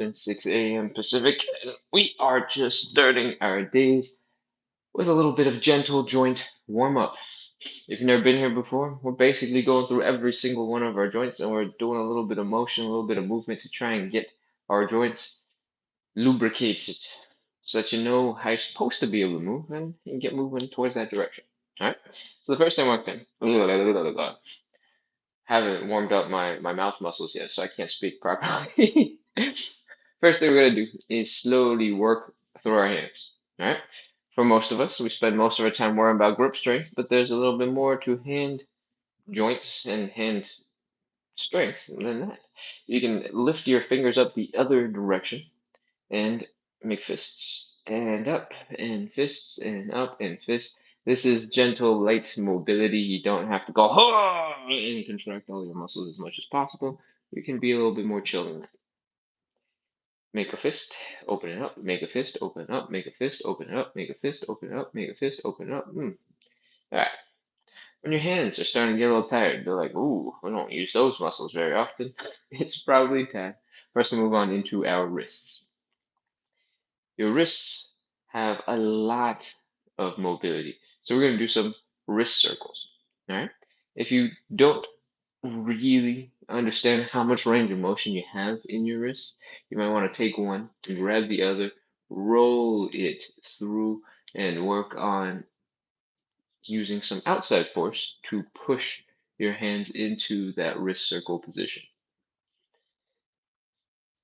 Since 6 a.m. Pacific, and we are just starting our days with a little bit of gentle joint warm up. If you've never been here before, we're basically going through every single one of our joints and we're doing a little bit of motion, a little bit of movement to try and get our joints lubricated so that you know how you're supposed to be able to move and get moving towards that direction. Alright? So the first thing we're going to haven't warmed up my mouth muscles yet, so I can't speak properly. First thing we're gonna do is slowly work through our hands. All right. For most of us, we spend most of our time worrying about grip strength, but there's a little bit more to hand joints and hand strength than that. You can lift your fingers up the other direction and make fists and up and fists and up and fists. This is gentle, light mobility. You don't have to go and contract all your muscles as much as possible. You can be a little bit more chill than that. Make a fist, open it up, make a fist, open it up, make a fist, open it up, make a fist, open it up, make a fist, open it up. Alright. When your hands are starting to get a little tired, they're like, ooh, we don't use those muscles very often. It's probably time for us to move on into our wrists. Your wrists have a lot of mobility. So we're going to do some wrist circles. Alright? If you don't really understand how much range of motion you have in your wrist, you might want to take one and grab the other, roll it through, and work on using some outside force to push your hands into that wrist circle position.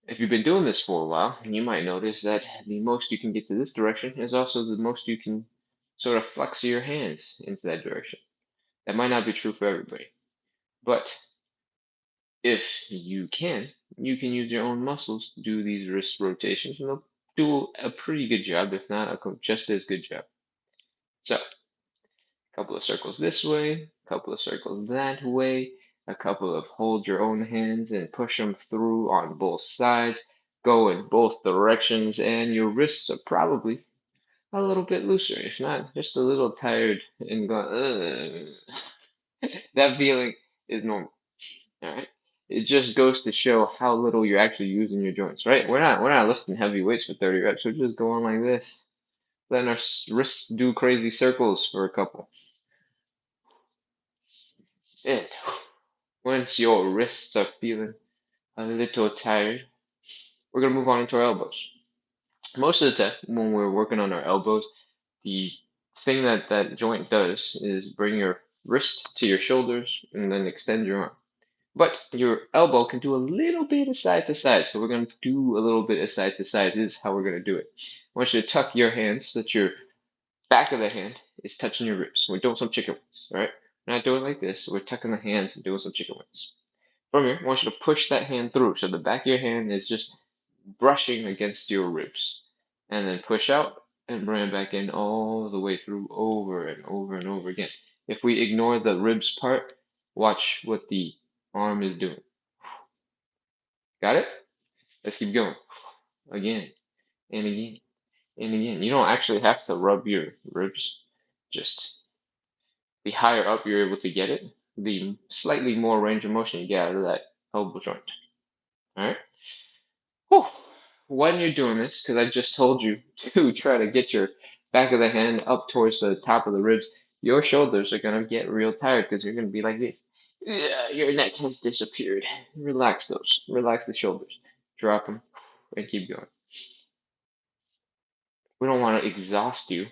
If you've been doing this for a while, you might notice that the most you can get to this direction is also the most you can sort of flex your hands into that direction. That might not be true for everybody, but if you can use your own muscles to do these wrist rotations, and they'll do a pretty good job, if not a just as good job. So, a couple of circles this way, a couple of circles that way, a couple of hold your own hands and push them through on both sides, go in both directions, and your wrists are probably a little bit looser, if not just a little tired and going, that feeling is normal. All right. It just goes to show how little you're actually using your joints, right? We're not lifting heavy weights for 30 reps. We're just going like this, letting our wrists do crazy circles for a couple. And once your wrists are feeling a little tired, we're gonna move on into our elbows. Most of the time, when we're working on our elbows, the thing that that joint does is bring your wrist to your shoulders and then extend your arm. But your elbow can do a little bit of side to side. So we're going to do a little bit of side to side. This is how we're going to do it. I want you to tuck your hands so that your back of the hand is touching your ribs. We're doing some chicken wings, all right? We're not doing it like this. We're tucking the hands and doing some chicken wings. From here, I want you to push that hand through. So the back of your hand is just brushing against your ribs. And then push out and bring it back in all the way through over and over and over again. If we ignore the ribs part, watch what the arm is doing. Got it? Let's keep going. Again and again and again. You don't actually have to rub your ribs. Just the higher up you're able to get it, the slightly more range of motion you get out of that elbow joint. All right? Whew. When you're doing this, because I just told you to try to get your back of the hand up towards the top of the ribs, your shoulders are going to get real tired because you're going to be like this. Yeah, your neck has disappeared. Relax those. Relax the shoulders. Drop them and keep going. We don't want to exhaust you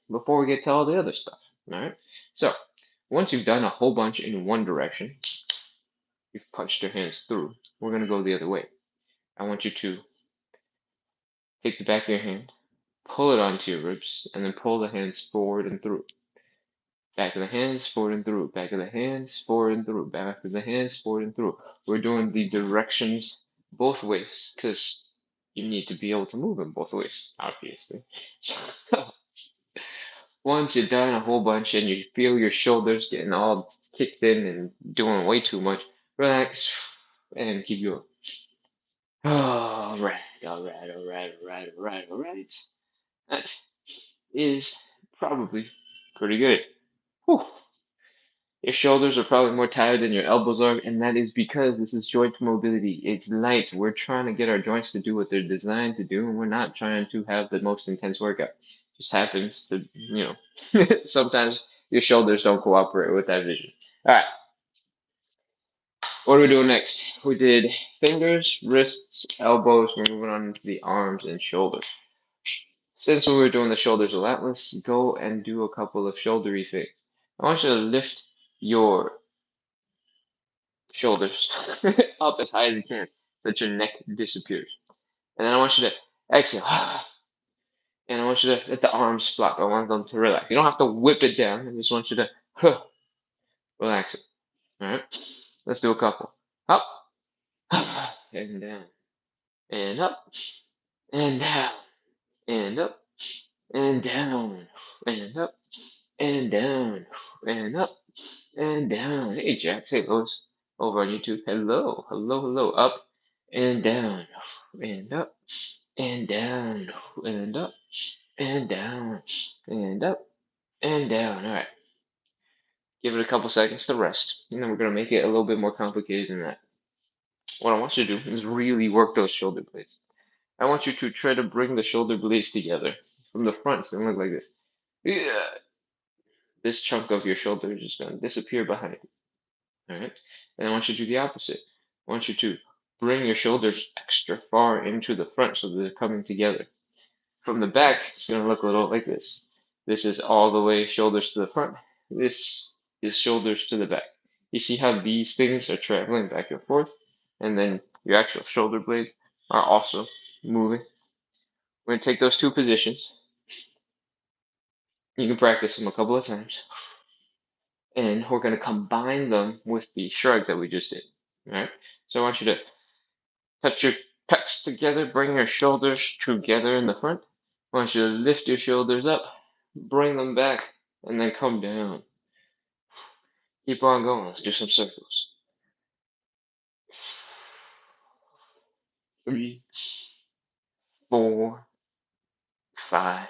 before we get to all the other stuff. All right. So once you've done a whole bunch in one direction, you've punched your hands through. We're going to go the other way. I want you to take the back of your hand, pull it onto your ribs, and then pull the hands forward and through. Back of the hands, forward and through. Back of the hands, forward and through. Back of the hands, forward and through. We're doing the directions both ways because you need to be able to move in both ways, obviously. Once you're done a whole bunch and you feel your shoulders getting all kicked in and doing way too much, relax and keep going. All right, all right, all right, all right, all right, all right. That is probably pretty good. Whew. Your shoulders are probably more tired than your elbows are, and that is because this is joint mobility. It's light. We're trying to get our joints to do what they're designed to do, and we're not trying to have the most intense workout. Just happens to, sometimes your shoulders don't cooperate with that vision. All right, what are we doing next? We did fingers, wrists, elbows. We're moving on into the arms and shoulders. Since we were doing the shoulders a lot, let's go and do a couple of shouldery things. I want you to lift your shoulders up as high as you can so that your neck disappears. And then I want you to exhale. And I want you to let the arms flop. I want them to relax. You don't have to whip it down. I just want you to relax it. All right? Let's do a couple. Up and down. And up and down. And up and down. And up and down. And up and down. Hey, Jack, say Lois over on YouTube. Hello, hello, hello. Up and down. And up and down. And up and down. And up and down. All right. Give it a couple seconds to rest. And then we're going to make it a little bit more complicated than that. What I want you to do is really work those shoulder blades. I want you to try to bring the shoulder blades together from the front so they look like this. Yeah. This chunk of your shoulder is just going to disappear behind it. All right. And I want you to do the opposite. I want you to bring your shoulders extra far into the front so that they're coming together. From the back, it's going to look a little like this. This is all the way shoulders to the front. This is shoulders to the back. You see how these things are traveling back and forth? And then your actual shoulder blades are also moving. We're going to take those two positions. You can practice them a couple of times. And we're going to combine them with the shrug that we just did. All right? So I want you to touch your pecs together, bring your shoulders together in the front. I want you to lift your shoulders up, bring them back, and then come down. Keep on going. Let's do some circles. 3, 4, 5,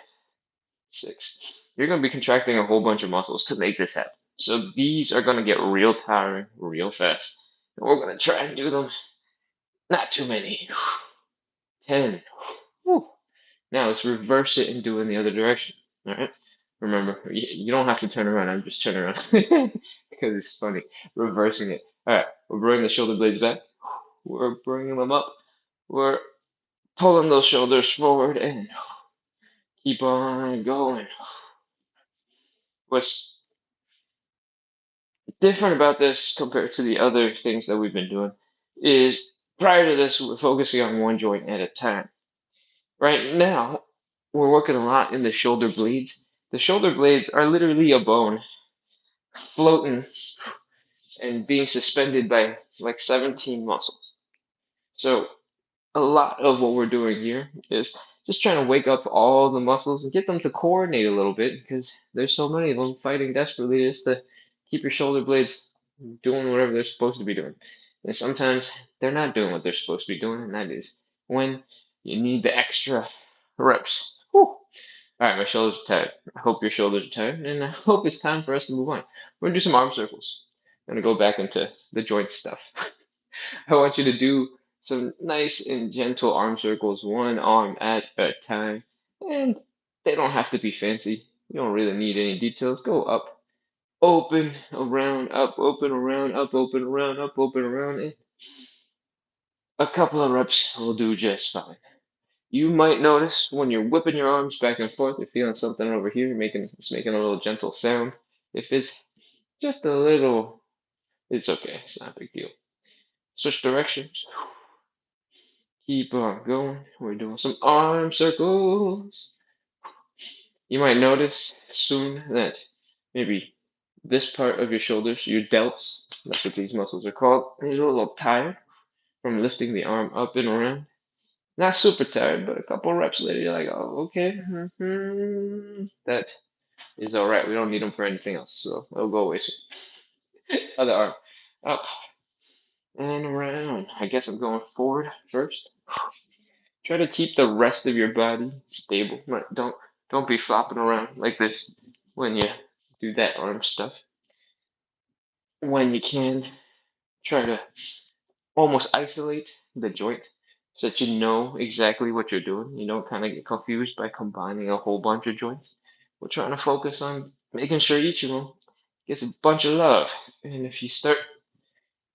6. You're going to be contracting a whole bunch of muscles to make this happen. So these are going to get real tiring real fast. And we're going to try and do them. Not too many. 10. Whew. Now let's reverse it and do it in the other direction. All right. Remember, you don't have to turn around. I'm just turning around because it's funny. Reversing it. All right. We're bringing the shoulder blades back. We're bringing them up. We're pulling those shoulders forward and keep on going. What's different about this compared to the other things that we've been doing is prior to this, we're focusing on one joint at a time. Right now, we're working a lot in the shoulder blades. The shoulder blades are literally a bone floating and being suspended by like 17 muscles. So a lot of what we're doing here is just trying to wake up all the muscles and get them to coordinate a little bit because there's so many of them fighting desperately just to keep your shoulder blades doing whatever they're supposed to be doing. And sometimes they're not doing what they're supposed to be doing, and that is when you need the extra reps. Whew. All right, my shoulders are tired. I hope your shoulders are tired, and I hope it's time for us to move on. We're gonna do some arm circles. I'm gonna go back into the joint stuff. I want you to do some nice and gentle arm circles, one arm at a time. And they don't have to be fancy. You don't really need any details. Go up, open, around, up, open, around, up, open, around, up, open, around. And a couple of reps will do just fine. You might notice when you're whipping your arms back and forth, you're feeling something over here, it's making a little gentle sound. If it's just a little, it's okay. It's not a big deal. Switch directions. Keep on going. We're doing some arm circles. You might notice soon that maybe this part of your shoulders, your delts, that's what these muscles are called, is a little tired from lifting the arm up and around. Not super tired, but a couple reps later, you're like, oh, okay, that is all right. We don't need them for anything else, so it'll go away soon. Other arm, up and around. I guess I'm going forward first. Try to keep the rest of your body stable. Don't be flopping around like this when you do that arm stuff. when you can, try to almost isolate the joint so that you know exactly what you're doing. You don't kind of get confused by combining a whole bunch of joints. We're trying to focus on making sure each of them gets a bunch of love. And if you start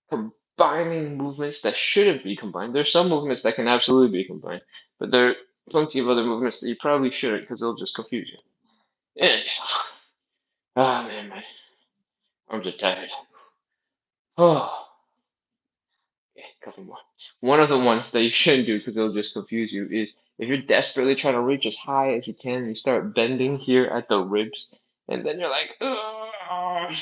combining movements that shouldn't be combined, there's some movements that can absolutely be combined, but there are plenty of other movements that you probably shouldn't because they'll just confuse you. And, ah, man, my arms are tired. Oh. Okay, a couple more. One of the ones that you shouldn't do because it'll just confuse you is if you're desperately trying to reach as high as you can and you start bending here at the ribs, and then you're like, "Ugh,"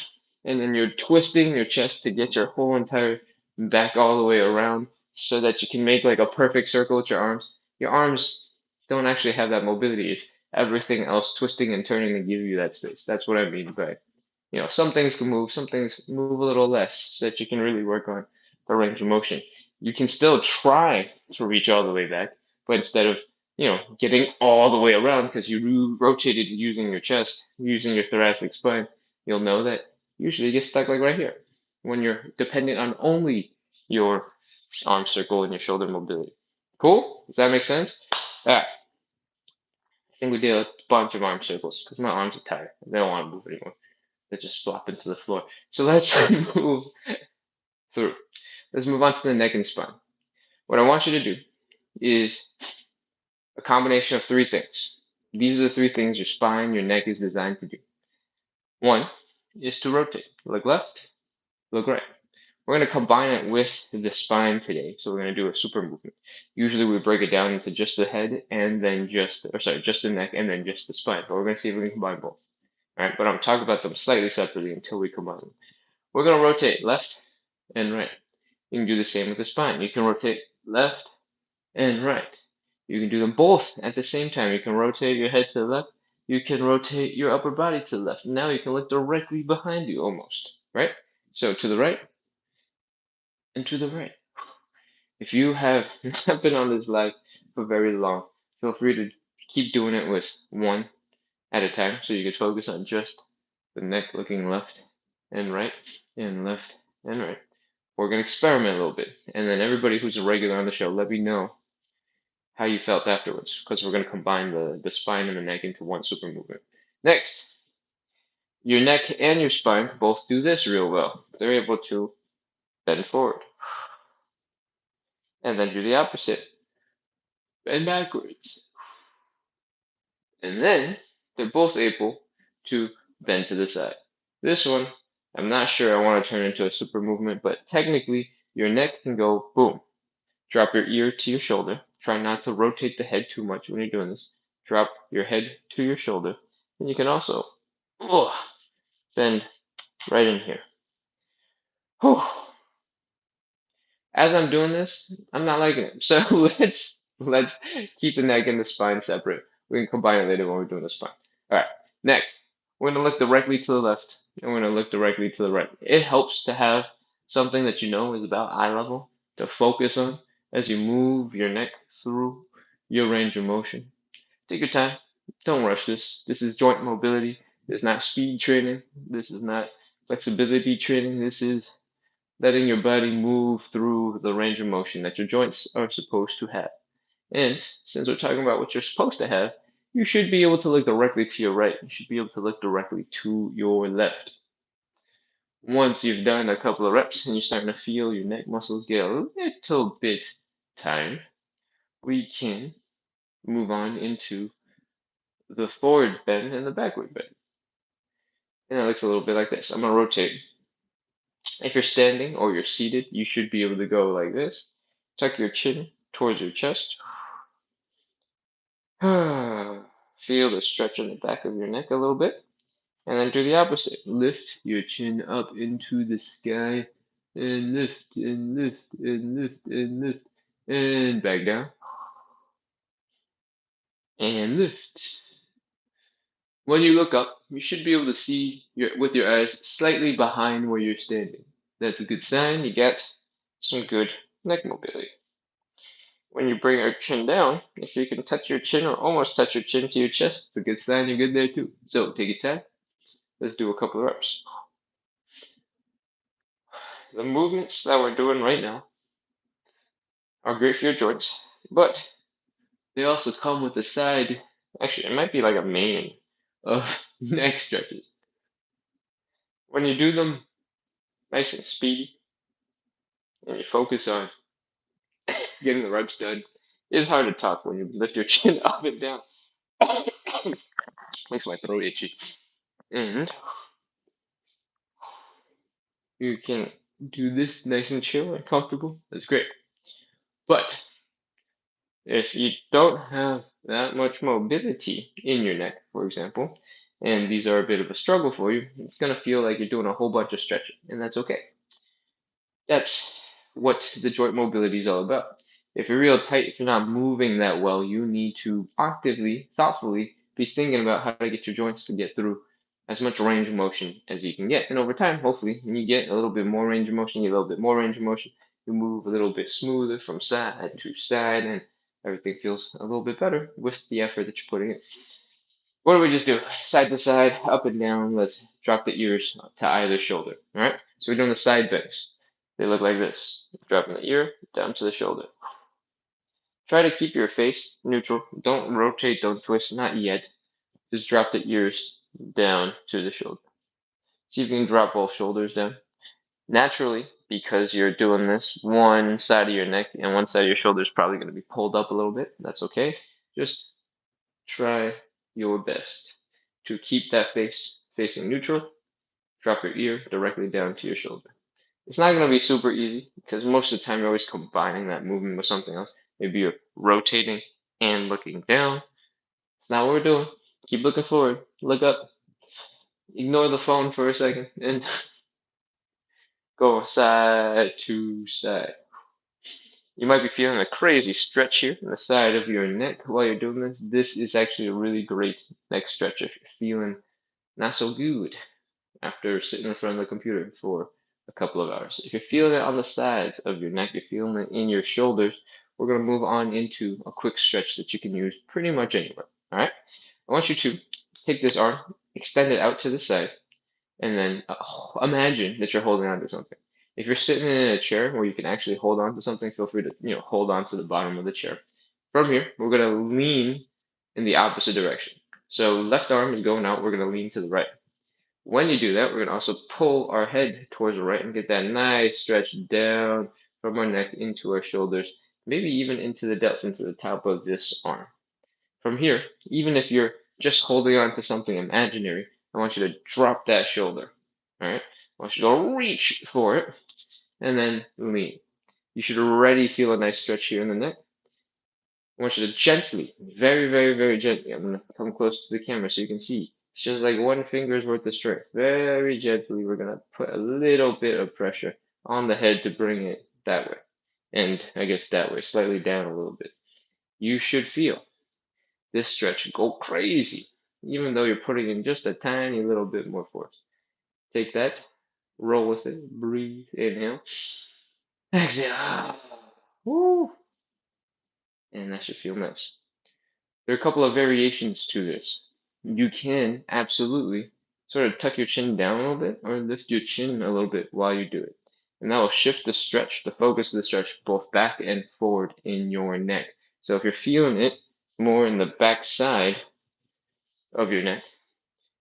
and then you're twisting your chest to get your whole entire back all the way around so that you can make like a perfect circle with your arms. Your arms don't actually have that mobility. It's everything else twisting and turning to give you that space. That's what I mean by some things can move, some things move a little less so that you can really work on the range of motion. You can still try to reach all the way back, but instead of, getting all the way around because you rotated using your chest, using your thoracic spine, you'll know that usually you get stuck like right here when you're dependent on only your arm circle and your shoulder mobility. Cool? Does that make sense? All right. I think we did a bunch of arm circles because my arms are tired. They don't want to move anymore. They just flop into the floor. So let's move through. Let's move on to the neck and spine. What I want you to do is a combination of three things. These are the three things your spine, your neck is designed to do. One is to rotate. Look left, look right. We're going to combine it with the spine today. So we're going to do a super movement. Usually we break it down into just the head and then just the neck and then just the spine. But we're going to see if we can combine both. All right, but I'm talking about them slightly separately until we combine them. We're going to rotate left and right. You can do the same with the spine. You can rotate left and right. You can do them both at the same time. You can rotate your head to the left. You can rotate your upper body to the left. Now you can look directly behind you almost, right? So to the right and to the right. If you have not been on this live for very long, feel free to keep doing it with one at a time so you can focus on just the neck looking left and right and left and right. We're going to experiment a little bit. And then everybody who's a regular on the show, let me know how you felt afterwards because we're going to combine the spine and the neck into one super movement. Next, your neck and your spine both do this real well. They're able to bend forward and then do the opposite, bend backwards. And then they're both able to bend to the side. This one, I'm not sure I want to turn into a super movement, but technically your neck can go boom. Drop your ear to your shoulder. Try not to rotate the head too much when you're doing this. Drop your head to your shoulder. And you can also bend right in here. Whew. As I'm doing this, I'm not liking it. So let's keep the neck and the spine separate. We can combine it later when we're doing the spine. All right, next, we're gonna look directly to the left and we're gonna look directly to the right. It helps to have something that you know is about eye level to focus on as you move your neck through your range of motion. Take your time. Don't rush this. This is joint mobility. This is not speed training. This is not flexibility training. This is letting your body move through the range of motion that your joints are supposed to have. And since we're talking about what you're supposed to have, you should be able to look directly to your right. You should be able to look directly to your left. Once you've done a couple of reps and you're starting to feel your neck muscles get a little bit tired, we can move on into the forward bend and the backward bend. And it looks a little bit like this. I'm going to rotate. If you're standing or you're seated, you should be able to go like this. Tuck your chin towards your chest. Feel the stretch in the back of your neck a little bit. And then do the opposite. Lift your chin up into the sky. And lift, and lift, and lift, and lift. And back down. And lift. When you look up, you should be able to see with your eyes slightly behind where you're standing. That's a good sign. You get some good neck mobility. When you bring your chin down, if you can touch your chin or almost touch your chin to your chest, it's a good sign you're good there too. So take your time. Let's do a couple of reps. the movements that we're doing right now are great for your joints, but they also come with a side. Actually, it might be like a main of neck stretches. When you do them nice and speedy, and you focus on getting the reps done, it's hard to talk when you lift your chin up and down. Makes my throat itchy. And you can do this nice and chill and comfortable. That's great. But if you don't have that much mobility in your neck, for example, and these are a bit of a struggle for you, it's going to feel like you're doing a whole bunch of stretching, and that's okay. That's what the joint mobility is all about. If you're real tight, if you're not moving that well, you need to actively, thoughtfully be thinking about how to get your joints to get through as much range of motion as you can get. And over time, hopefully, when you get a little bit more range of motion, you get a little bit more range of motion, you move a little bit smoother from side to side, and everything feels a little bit better with the effort that you're putting in. What do we just do? Side to side, up and down. Let's drop the ears to either shoulder. All right. So we're doing the side bends. They look like this. Dropping the ear down to the shoulder. Try to keep your face neutral. Don't rotate, don't twist, not yet. Just drop the ears down to the shoulder. See if you can drop both shoulders down. Naturally, because you're doing this, one side of your neck and one side of your shoulder is probably going to be pulled up a little bit. That's okay. Just try your best to keep that face facing neutral. Drop your ear directly down to your shoulder. It's not going to be super easy because most of the time you're always combining that movement with something else. Maybe you're rotating and looking down. It's not what we're doing. Keep looking forward. Look up. Ignore the phone for a second and go side to side. You might be feeling a crazy stretch here in the side of your neck while you're doing this. This is actually a really great neck stretch if you're feeling not so good after sitting in front of the computer for a couple of hours. If you're feeling it on the sides of your neck, you're feeling it in your shoulders, we're going to move on into a quick stretch that you can use pretty much anywhere. All right. I want you to take this arm, extend it out to the side, and then imagine that you're holding on to something. If you're sitting in a chair where you can actually hold on to something, feel free to hold on to the bottom of the chair. From here, we're going to lean in the opposite direction. So left arm is going out, we're going to lean to the right. When you do that, we're going to also pull our head towards the right and get that nice stretch down from our neck into our shoulders, maybe even into the depths, into the top of this arm. From here, even if you're just holding on to something imaginary, I want you to drop that shoulder. All right? I want you to reach for it and then lean. You should already feel a nice stretch here in the neck. I want you to gently, very, very, very gently. I'm going to come close to the camera so you can see. It's just like one finger's worth of strength. Very gently, we're going to put a little bit of pressure on the head to bring it that way. And I guess that way, slightly down a little bit. You should feel this stretch go crazy, even though you're putting in just a tiny little bit more force. Take that, roll with it, breathe, inhale, exhale. Woo! And that should feel nice. There are a couple of variations to this. You can absolutely sort of tuck your chin down a little bit or lift your chin a little bit while you do it. And that will shift the stretch, the focus of the stretch, both back and forward in your neck. So if you're feeling it more in the back side of your neck,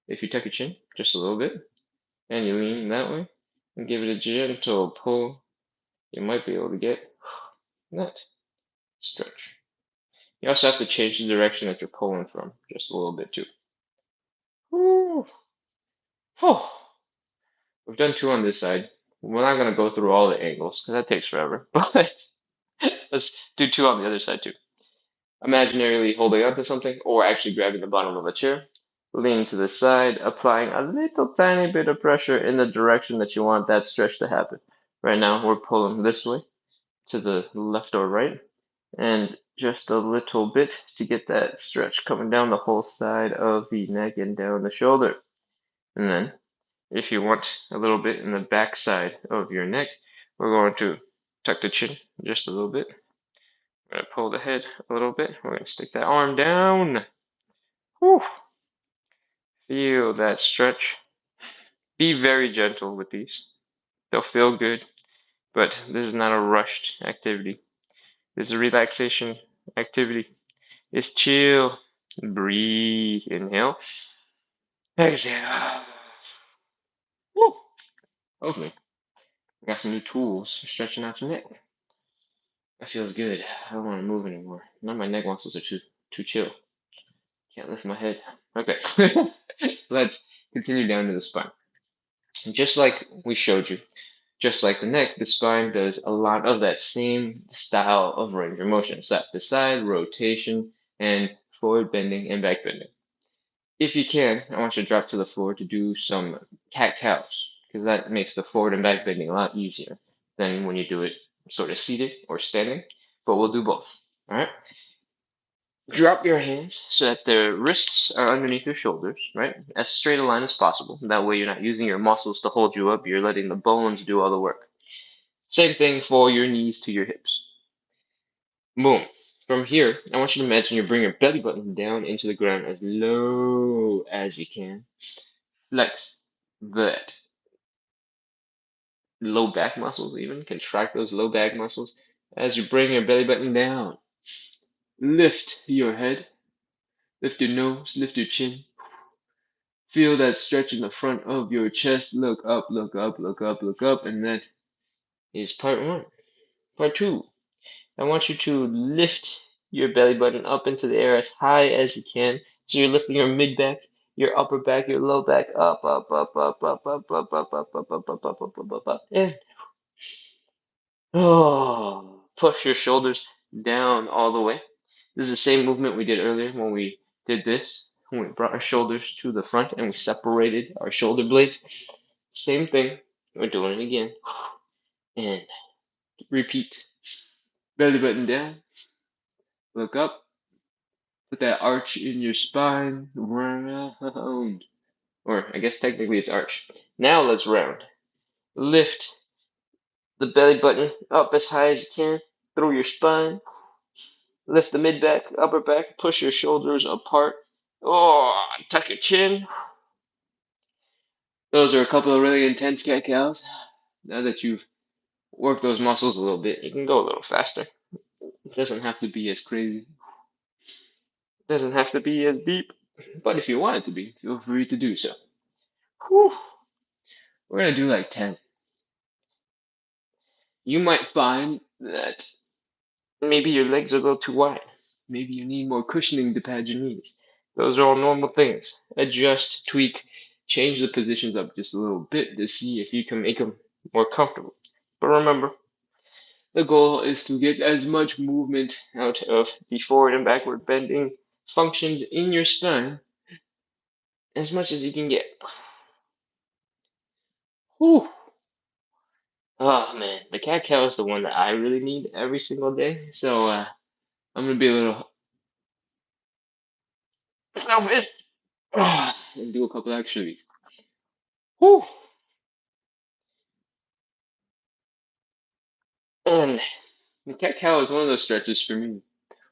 if you tuck your chin just a little bit and you lean that way and give it a gentle pull, you might be able to get that stretch. You also have to change the direction that you're pulling from just a little bit too. Woo. Oh, we've done two on this side. We're not gonna go through all the angles because that takes forever. But let's do two on the other side too. Imaginarily holding onto something or actually grabbing the bottom of a chair, leaning to the side, applying a little tiny bit of pressure in the direction that you want that stretch to happen. Right now we're pulling this way to the left or right, and just a little bit to get that stretch coming down the whole side of the neck and down the shoulder. And then if you want a little bit in the back side of your neck, we're going to tuck the chin just a little bit. We're going to pull the head a little bit. We're going to stick that arm down. Whew. Feel that stretch. Be very gentle with these. They'll feel good. But this is not a rushed activity. This is a relaxation activity. It's chill. Breathe. Inhale. Exhale. Woo. Hopefully, I got some new tools for stretching out your neck. That feels good. I don't want to move anymore. None of my neck muscles are too chill. Can't lift my head. Okay. Let's continue down to the spine. Just like we showed you, just like the neck, the spine does a lot of that same style of range of motion, side to side, rotation, and forward bending and back bending. If you can, I want you to drop to the floor to do some cat-cows, because that makes the forward and back bending a lot easier than when you do it sort of seated or standing, but we'll do both. All right? Drop your hands so that the wrists are underneath your shoulders, right? As straight a line as possible. That way you're not using your muscles to hold you up, you're letting the bones do all the work. Same thing for your knees to your hips. Boom. From here, I want you to imagine you bring your belly button down into the ground as low as you can. Flex that low back muscles, even contract those low back muscles as you bring your belly button down. Lift your head, lift your nose, lift your chin. Feel that stretch in the front of your chest. Look up, look up, look up, look up. And that is part one. Part two, I want you to lift your belly button up into the air as high as you can. So you're lifting your mid back, your upper back, your low back, up, up, up, up, up, up, up, up, up, up, up, up, up, up, up, up, up, and oh, push your shoulders down all the way. This is the same movement we did earlier when we did this, when we brought our shoulders to the front and we separated our shoulder blades. Same thing. We're doing it again. And repeat. Belly button down. Look up. Put that arch in your spine. Round. Or I guess technically it's arch. Now let's round. Lift the belly button up as high as you can through your spine. Lift the mid back, upper back, push your shoulders apart. Oh, tuck your chin. Those are a couple of really intense cat cows. Now that you've worked those muscles a little bit, you can go a little faster. It doesn't have to be as crazy. It doesn't have to be as deep. But if you want it to be, feel free to do so. Whew. We're gonna do like 10. You might find that maybe your legs are a little too wide. Maybe you need more cushioning to pad your knees. Those are all normal things. Adjust, tweak, change the positions up just a little bit to see if you can make them more comfortable. But remember, the goal is to get as much movement out of the forward and backward bending functions in your spine as much as you can get. Whew. Oh man, the cat cow is the one that I really need every single day. So I'm gonna be a little selfish and do a couple extra of these. Whew. And the cat cow is one of those stretches for me,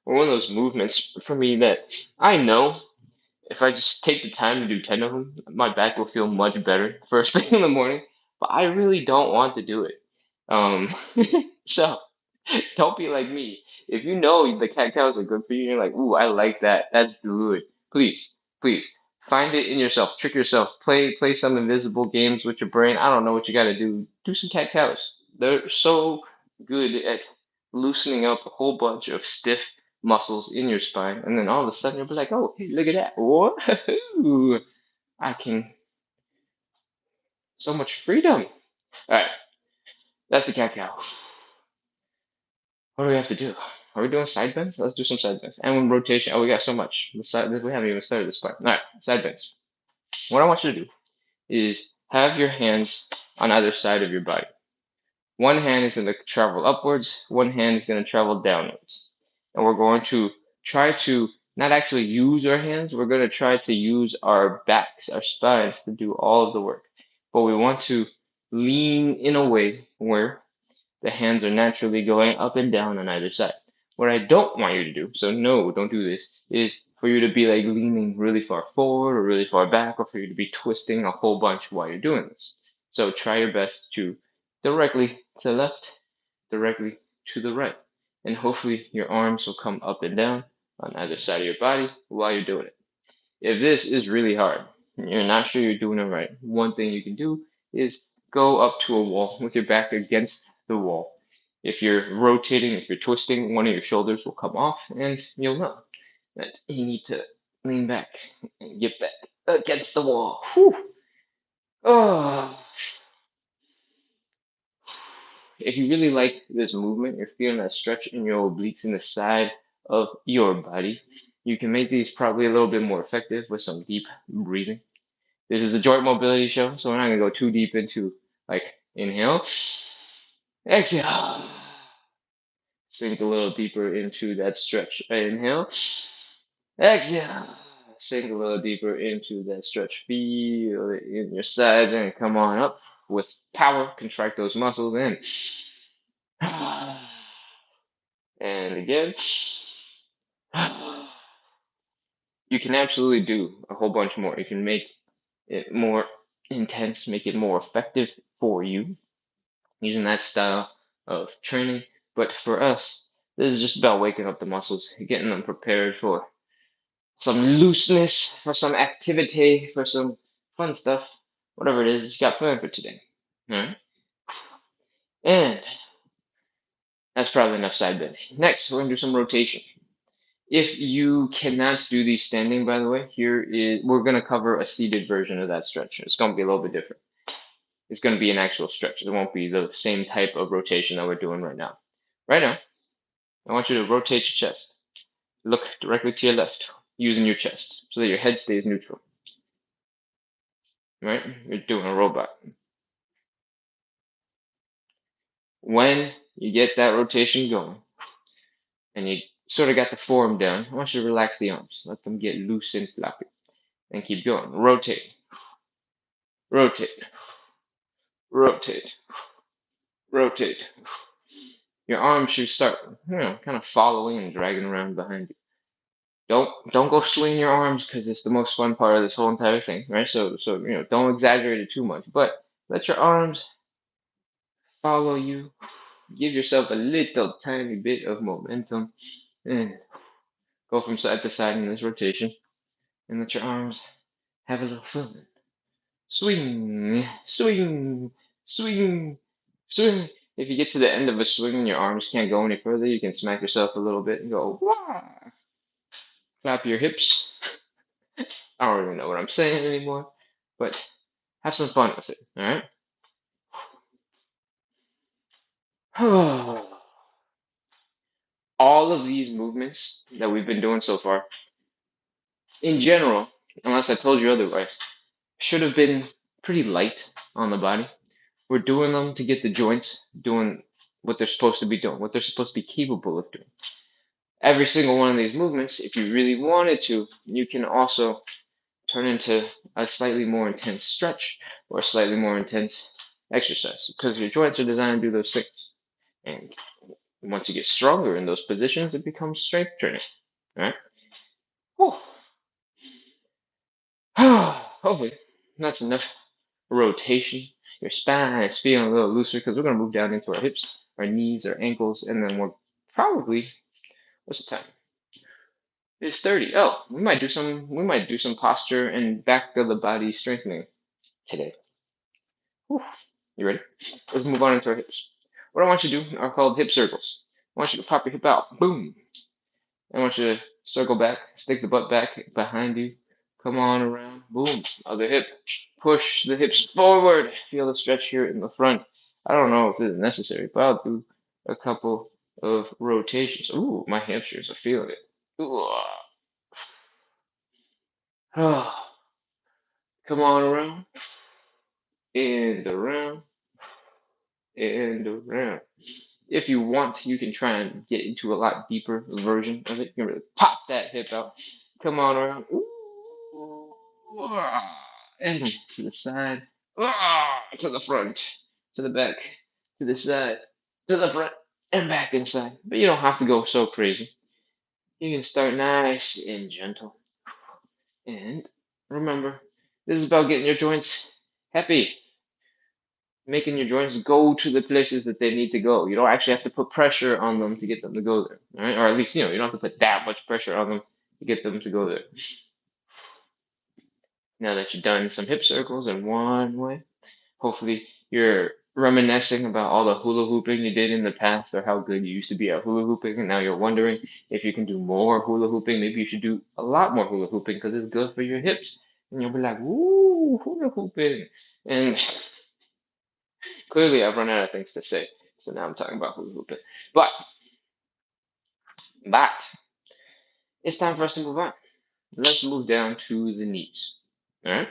or one of those movements for me that I know if I just take the time to do 10 of them, my back will feel much better first thing in the morning. But I really don't want to do it. Um, so don't be like me. If you know the cat cows are good for you, you're like, ooh, I like that. That's good. Please, please find it in yourself. Trick yourself. Play some invisible games with your brain. I don't know what you got to do. Do some cat cows. They're so good at loosening up a whole bunch of stiff muscles in your spine, and then all of a sudden you'll be like, oh, hey, look at that. Whoa, I can so much freedom. All right, that's the cat cow. What do we have to do? Are we doing side bends? Let's do some side bends. And when rotation, oh, we got so much. We haven't even started this part. All right, side bends. What I want you to do is have your hands on either side of your body. One hand is going to travel upwards, one hand is going to travel downwards. And we're going to try to not actually use our hands, we're going to try to use our backs, our spines to do all of the work. But we want to lean in a way where the hands are naturally going up and down on either side. What I don't want you to do, so no, don't do this, is for you to be like leaning really far forward or really far back, or for you to be twisting a whole bunch while you're doing this. So try your best to directly to the left, directly to the right. And hopefully your arms will come up and down on either side of your body while you're doing it. If this is really hard and you're not sure you're doing it right, one thing you can do is go up to a wall with your back against the wall. If you're rotating, if you're twisting, one of your shoulders will come off and you'll know that you need to lean back and get back against the wall. Whew. Oh. If you really like this movement, you're feeling that stretch in your obliques in the side of your body, you can make these probably a little bit more effective with some deep breathing. This is a joint mobility show, so we're not gonna go too deep into like inhale, exhale, sink a little deeper into that stretch. Inhale, exhale, sink a little deeper into that stretch. Feel it in your sides and come on up with power. Contract those muscles in. And again. You can absolutely do a whole bunch more. You can make it more intense, make it more effective for you using that style of training. But for us, this is just about waking up the muscles, getting them prepared for some looseness, for some activity, for some fun stuff, whatever it is that you got planned for today. All right? And that's probably enough side bending. Next, we're gonna do some rotation. If you cannot do these standing, by the way, we're gonna cover a seated version of that stretch. It's gonna be a little bit different. It's gonna be an actual stretch. It won't be the same type of rotation that we're doing right now. Right now, I want you to rotate your chest. Look directly to your left, using your chest, so that your head stays neutral. Right? You're doing a robot. When you get that rotation going, and you sort of got the form down, I want you to relax the arms. Let them get loose and floppy. And keep going. Rotate. Rotate. Rotate. Rotate. Your arms should start, kind of following and dragging around behind you. Don't go swinging your arms because it's the most fun part of this whole entire thing, right? So don't exaggerate it too much, but let your arms follow you. Give yourself a little tiny bit of momentum and go from side to side in this rotation, and let your arms have a little fun. Swing, swing, swing, swing. If you get to the end of a swing and your arms can't go any further, you can smack yourself a little bit and go, wah! Clap your hips. I don't even know what I'm saying anymore, but have some fun with it, alright? All of these movements that we've been doing so far, in general, unless I told you otherwise, should have been pretty light on the body. We're doing them to get the joints doing what they're supposed to be doing, what they're supposed to be capable of doing. Every single one of these movements, if you really wanted to, you can also turn into a slightly more intense stretch or a slightly more intense exercise because your joints are designed to do those things. And once you get stronger in those positions, it becomes strength training. All right? Whew. Hopefully, that's enough rotation. Your spine is feeling a little looser because we're going to move down into our hips, our knees, our ankles, and then we're probably, what's the time? It's 30. Oh, we might do some posture and back of the body strengthening today. Whew. You ready? Let's move on into our hips. What I want you to do are called hip circles. I want you to pop your hip out. Boom. I want you to circle back, stick the butt back behind you. Come on around. Boom. Other hip. Push the hips forward. Feel the stretch here in the front. I don't know if this is necessary, but I'll do a couple of rotations. Ooh, my hamstrings are feeling it. Ooh. Come on around. And around. And around. If you want, you can try and get into a lot deeper version of it. You can really pop that hip out. Come on around. Ooh, and to the side. To the front. To the back. To the side. To the front. And back inside. But you don't have to go so crazy. You can start nice and gentle. And remember, this is about getting your joints happy. making your joints go to the places that they need to go. You don't actually have to put pressure on them to get them to go there, all right? Or at least, you don't have to put that much pressure on them to get them to go there. Now that you've done some hip circles in one way, hopefully you're reminiscing about all the hula hooping you did in the past or how good you used to be at hula hooping, and now you're wondering if you can do more hula hooping. Maybe you should do a lot more hula hooping because it's good for your hips. And you'll be like, "Woo, hula hooping." And clearly I've run out of things to say. So now I'm talking about hula hooping. But it's time for us to move on. Let's move down to the knees. All right.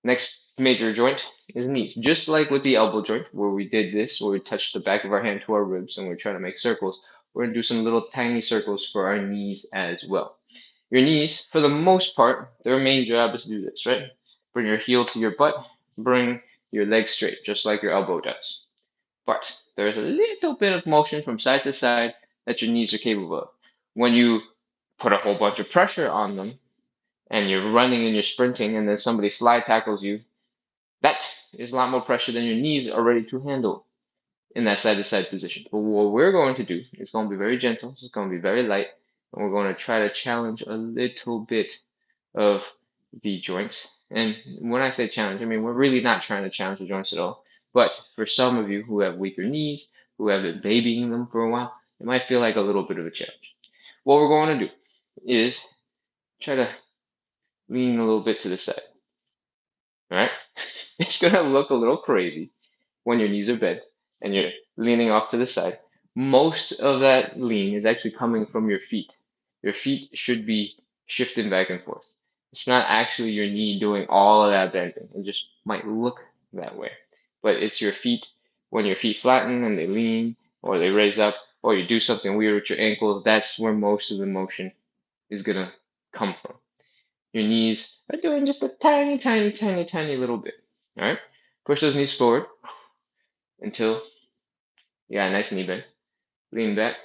Next major joint is knees. Just like with the elbow joint, where we did this, where we touched the back of our hand to our ribs and we're trying to make circles, we're going to do some little tiny circles for our knees as well. Your knees, for the most part, their main job is to do this, right? Bring your heel to your butt, bring your leg straight, just like your elbow does. But there's a little bit of motion from side to side that your knees are capable of. When you put a whole bunch of pressure on them and you're running and you're sprinting and then somebody slide tackles you, that is a lot more pressure than your knees are ready to handle in that side to side position. But what we're going to do is going to be very gentle, it's going to be very light, and we're going to try to challenge a little bit of the joints. And when I say challenge, I mean we're really not trying to challenge the joints at all. But for some of you who have weaker knees, who have been babying them for a while, it might feel like a little bit of a challenge. What we're going to do is try to lean a little bit to the side. All right? It's going to look a little crazy when your knees are bent and you're leaning off to the side. Most of that lean is actually coming from your feet. Your feet should be shifting back and forth. It's not actually your knee doing all of that bending. It just might look that way. But it's your feet, when your feet flatten and they lean or they raise up or you do something weird with your ankles, that's where most of the motion is going to come from. Your knees are doing just a tiny, tiny, tiny, tiny little bit. All right? Push those knees forward until you got a nice knee bend. Lean back,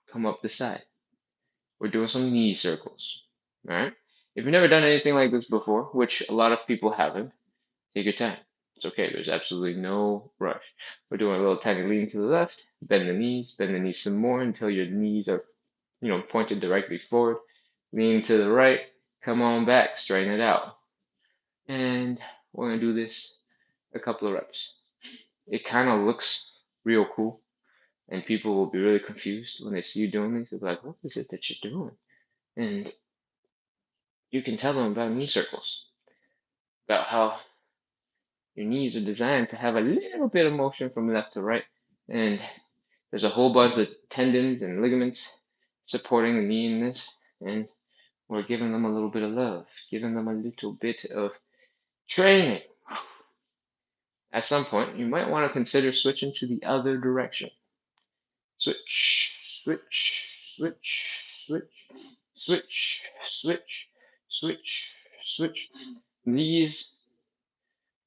come up the side. We're doing some knee circles. All right? If you've never done anything like this before, which a lot of people haven't, take your time. It's okay. There's absolutely no rush. We're doing a little tiny lean to the left, bend the knees some more until your knees are, pointed directly forward. Lean to the right, come on back, straighten it out. And we're going to do this a couple of reps. It kind of looks real cool, and people will be really confused when they see you doing this. They'll be like, "What is it that you're doing?" And you can tell them about knee circles, about how your knees are designed to have a little bit of motion from left to right, and there's a whole bunch of tendons and ligaments supporting the knee in this, and we're giving them a little bit of love, giving them a little bit of training. At some point, you might want to consider switching to the other direction. Switch, switch, switch, switch, switch, switch, switch, switch. These,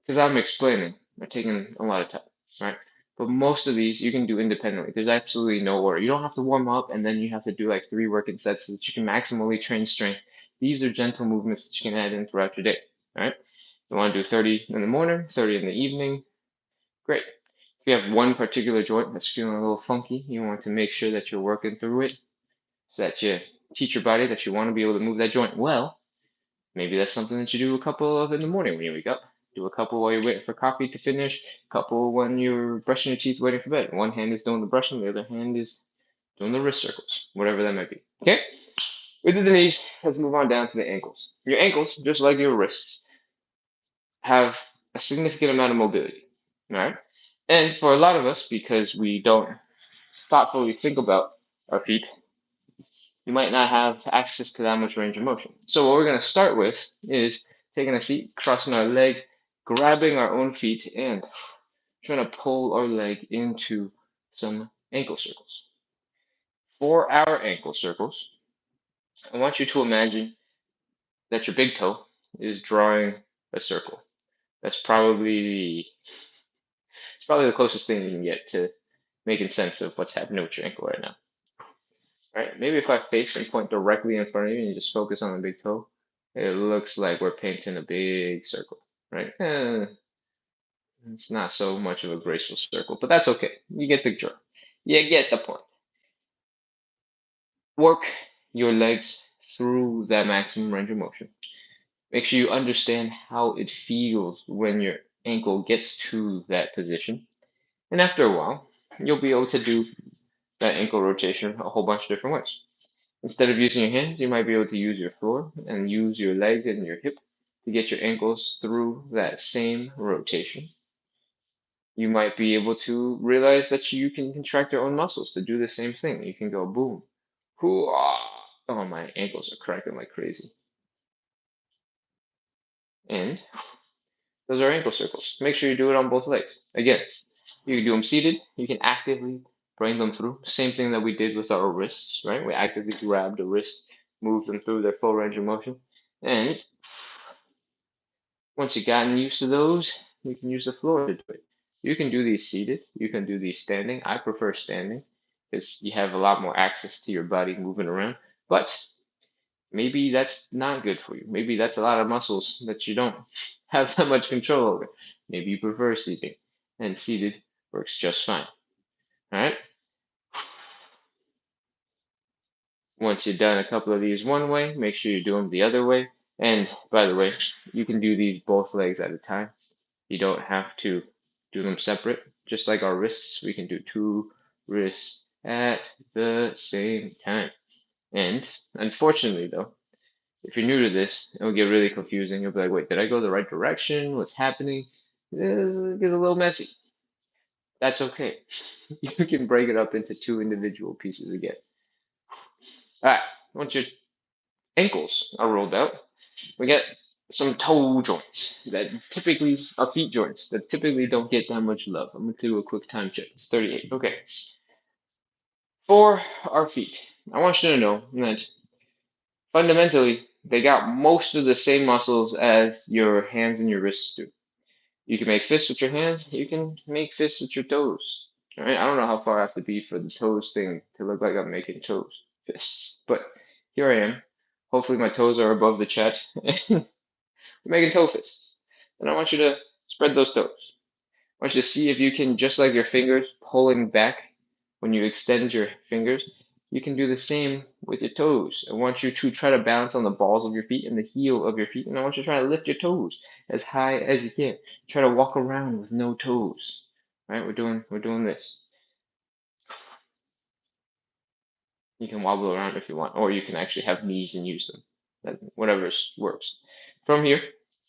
because I'm explaining, are taking a lot of time, right? But most of these you can do independently. There's absolutely no order. You don't have to warm up and then you have to do like 3 working sets so that you can maximally train strength. These are gentle movements that you can add in throughout your day, all right? You want to do 30 in the morning, 30 in the evening, great. If you have one particular joint that's feeling a little funky, you want to make sure that you're working through it so that you teach your body that you want to be able to move that joint well. Maybe that's something that you do a couple of in the morning when you wake up. Do a couple while you're waiting for coffee to finish, a couple when you're brushing your teeth waiting for bed. One hand is doing the brushing, the other hand is doing the wrist circles, whatever that might be. Okay? We did the knees. Let's move on down to the ankles. Your ankles, just like your wrists, have a significant amount of mobility. All right? And for a lot of us, because we don't thoughtfully think about our feet, you might not have access to that much range of motion. So what we're going to start with is taking a seat, crossing our legs, grabbing our own feet, and trying to pull our leg into some ankle circles. For our ankle circles, I want you to imagine that your big toe is drawing a circle. That's probably the closest thing you can get to making sense of what's happening with your ankle right now. All right, maybe if I face and point directly in front of you and you just focus on the big toe, it looks like we're painting a big circle, right? It's not so much of a graceful circle, but that's okay. You get the drift. You get the point. Work your legs through that maximum range of motion. Make sure you understand how it feels when your ankle gets to that position. And after a while, you'll be able to do that ankle rotation a whole bunch of different ways. Instead of using your hands, you might be able to use your floor and use your legs and your hip to get your ankles through that same rotation. You might be able to realize that you can contract your own muscles to do the same thing. You can go boom, hoo-ah. Oh, my ankles are cracking like crazy. And those are ankle circles. Make sure you do it on both legs. Again, you can do them seated. You can actively bring them through. Same thing that we did with our wrists, right? We actively grab the wrist, move them through their full range of motion. And once you've gotten used to those, you can use the floor to do it. You can do these seated. You can do these standing. I prefer standing because you have a lot more access to your body moving around. But maybe that's not good for you. Maybe that's a lot of muscles that you don't have that much control over. Maybe you prefer seating, and seated works just fine. All right. Once you've done a couple of these one way, make sure you do them the other way. And by the way, you can do these both legs at a time. You don't have to do them separate. Just like our wrists, we can do two wrists at the same time. And unfortunately, though, if you're new to this, it'll get really confusing. You'll be like, wait, did I go the right direction? What's happening? It gets a little messy. That's okay. You can break it up into two individual pieces again. All right, once your ankles are rolled out, we get some toe joints that typically are feet joints that typically don't get that much love. I'm gonna do a quick time check. It's 38. Okay. For our feet, I want you to know that fundamentally they got most of the same muscles as your hands and your wrists do. You can make fists with your hands. You can make fists with your toes. All right. I don't know how far I have to be for the toes thing to look like I'm making toes fists, but here I am. Hopefully my toes are above the chat. We're making toe fists, and I want you to spread those toes. I want you to see if you can, just like your fingers pulling back when you extend your fingers, you can do the same with your toes. I want you to try to balance on the balls of your feet and the heel of your feet, and I want you to try to lift your toes as high as you can. Try to walk around with no toes. All right, we're doing this. You can wobble around if you want, or you can actually have knees and use them. Whatever works. From here,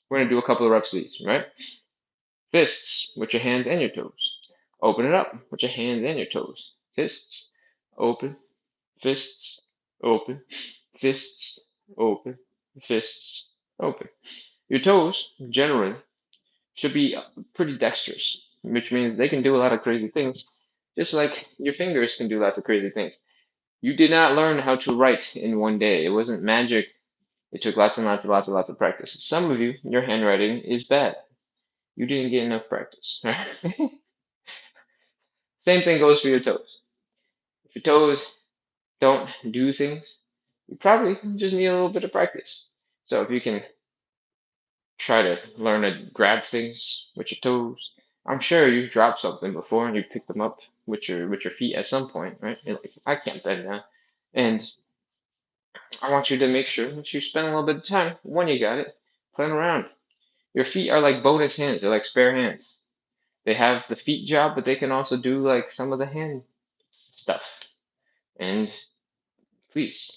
we're gonna do a couple of reps of these, right? Fists with your hands and your toes. Open it up with your hands and your toes. Fists, open, fists, open, fists, open, fists, open. Your toes, generally, should be pretty dexterous, which means they can do a lot of crazy things, just like your fingers can do lots of crazy things. You did not learn how to write in one day. It wasn't magic. It took lots and lots and lots and lots of practice. Some of you, your handwriting is bad. You didn't get enough practice. Right? Same thing goes for your toes. If your toes don't do things, you probably just need a little bit of practice. So if you can try to learn to grab things with your toes, I'm sure you've dropped something before and you picked them up with your feet at some point, right? You're like, I can't bend now. And I want you to make sure that you spend a little bit of time when you got it playing around. Your feet are like bonus hands, they're like spare hands. They have the feet job, but they can also do like some of the hand stuff. And please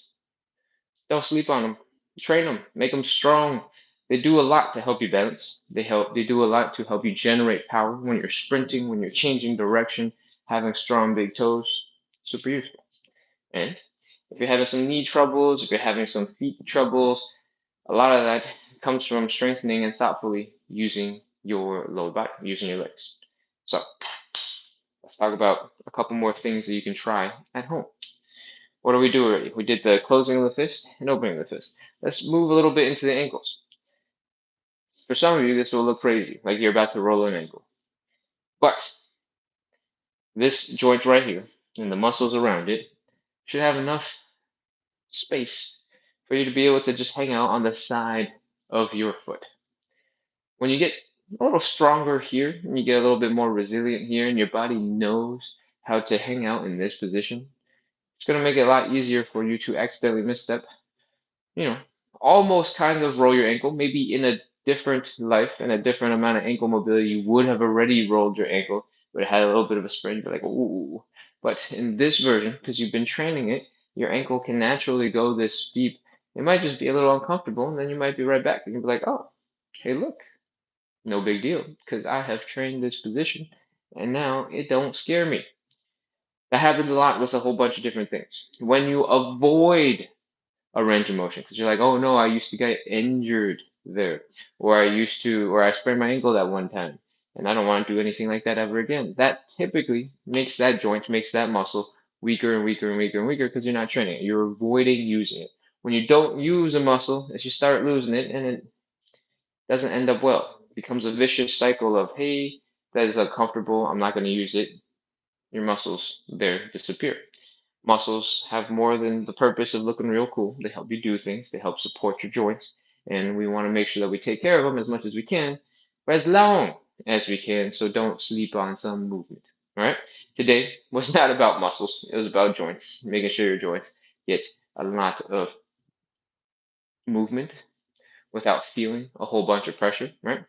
don't sleep on them. Train them. Make them strong. They do a lot to help you balance. They do a lot to help you generate power when you're sprinting, when you're changing direction. Having strong big toes, super useful. And if you're having some knee troubles, if you're having some feet troubles, a lot of that comes from strengthening and thoughtfully using your lower body, using your legs. So let's talk about a couple more things that you can try at home. What do we do already? We did the closing of the fist and opening of the fist. Let's move a little bit into the ankles. For some of you, this will look crazy, like you're about to roll an ankle. But this joint right here and the muscles around it should have enough space for you to be able to just hang out on the side of your foot. When you get a little stronger here, and you get a little bit more resilient here, and your body knows how to hang out in this position. It's going to make it a lot easier for you to accidentally misstep, you know, almost kind of roll your ankle. Maybe in a different life and a different amount of ankle mobility, you would have already rolled your ankle, but it had a little bit of a sprain. You're like, ooh. But in this version, because you've been training it, your ankle can naturally go this deep. It might just be a little uncomfortable, and then you might be right back. And you'll be like, oh, hey, look, no big deal, because I have trained this position, and now it don't scare me. That happens a lot with a whole bunch of different things. When you avoid a range of motion because you're like, oh no, I used to get injured there, or I sprained my ankle that one time, and I don't want to do anything like that ever again. That typically makes that joint, makes that muscle weaker and weaker and weaker and weaker because you're not training it. You're avoiding using it. When you don't use a muscle, as you start losing it, and it doesn't end up well. It becomes a vicious cycle of, hey, that is uncomfortable. I'm not going to use it. Your muscles there disappear. Muscles have more than the purpose of looking real cool. They help you do things, they help support your joints, and we want to make sure that we take care of them as much as we can for as long as we can, so don't sleep on some movement. All right? Today was not about muscles, it was about joints, making sure your joints get a lot of movement without feeling a whole bunch of pressure, right?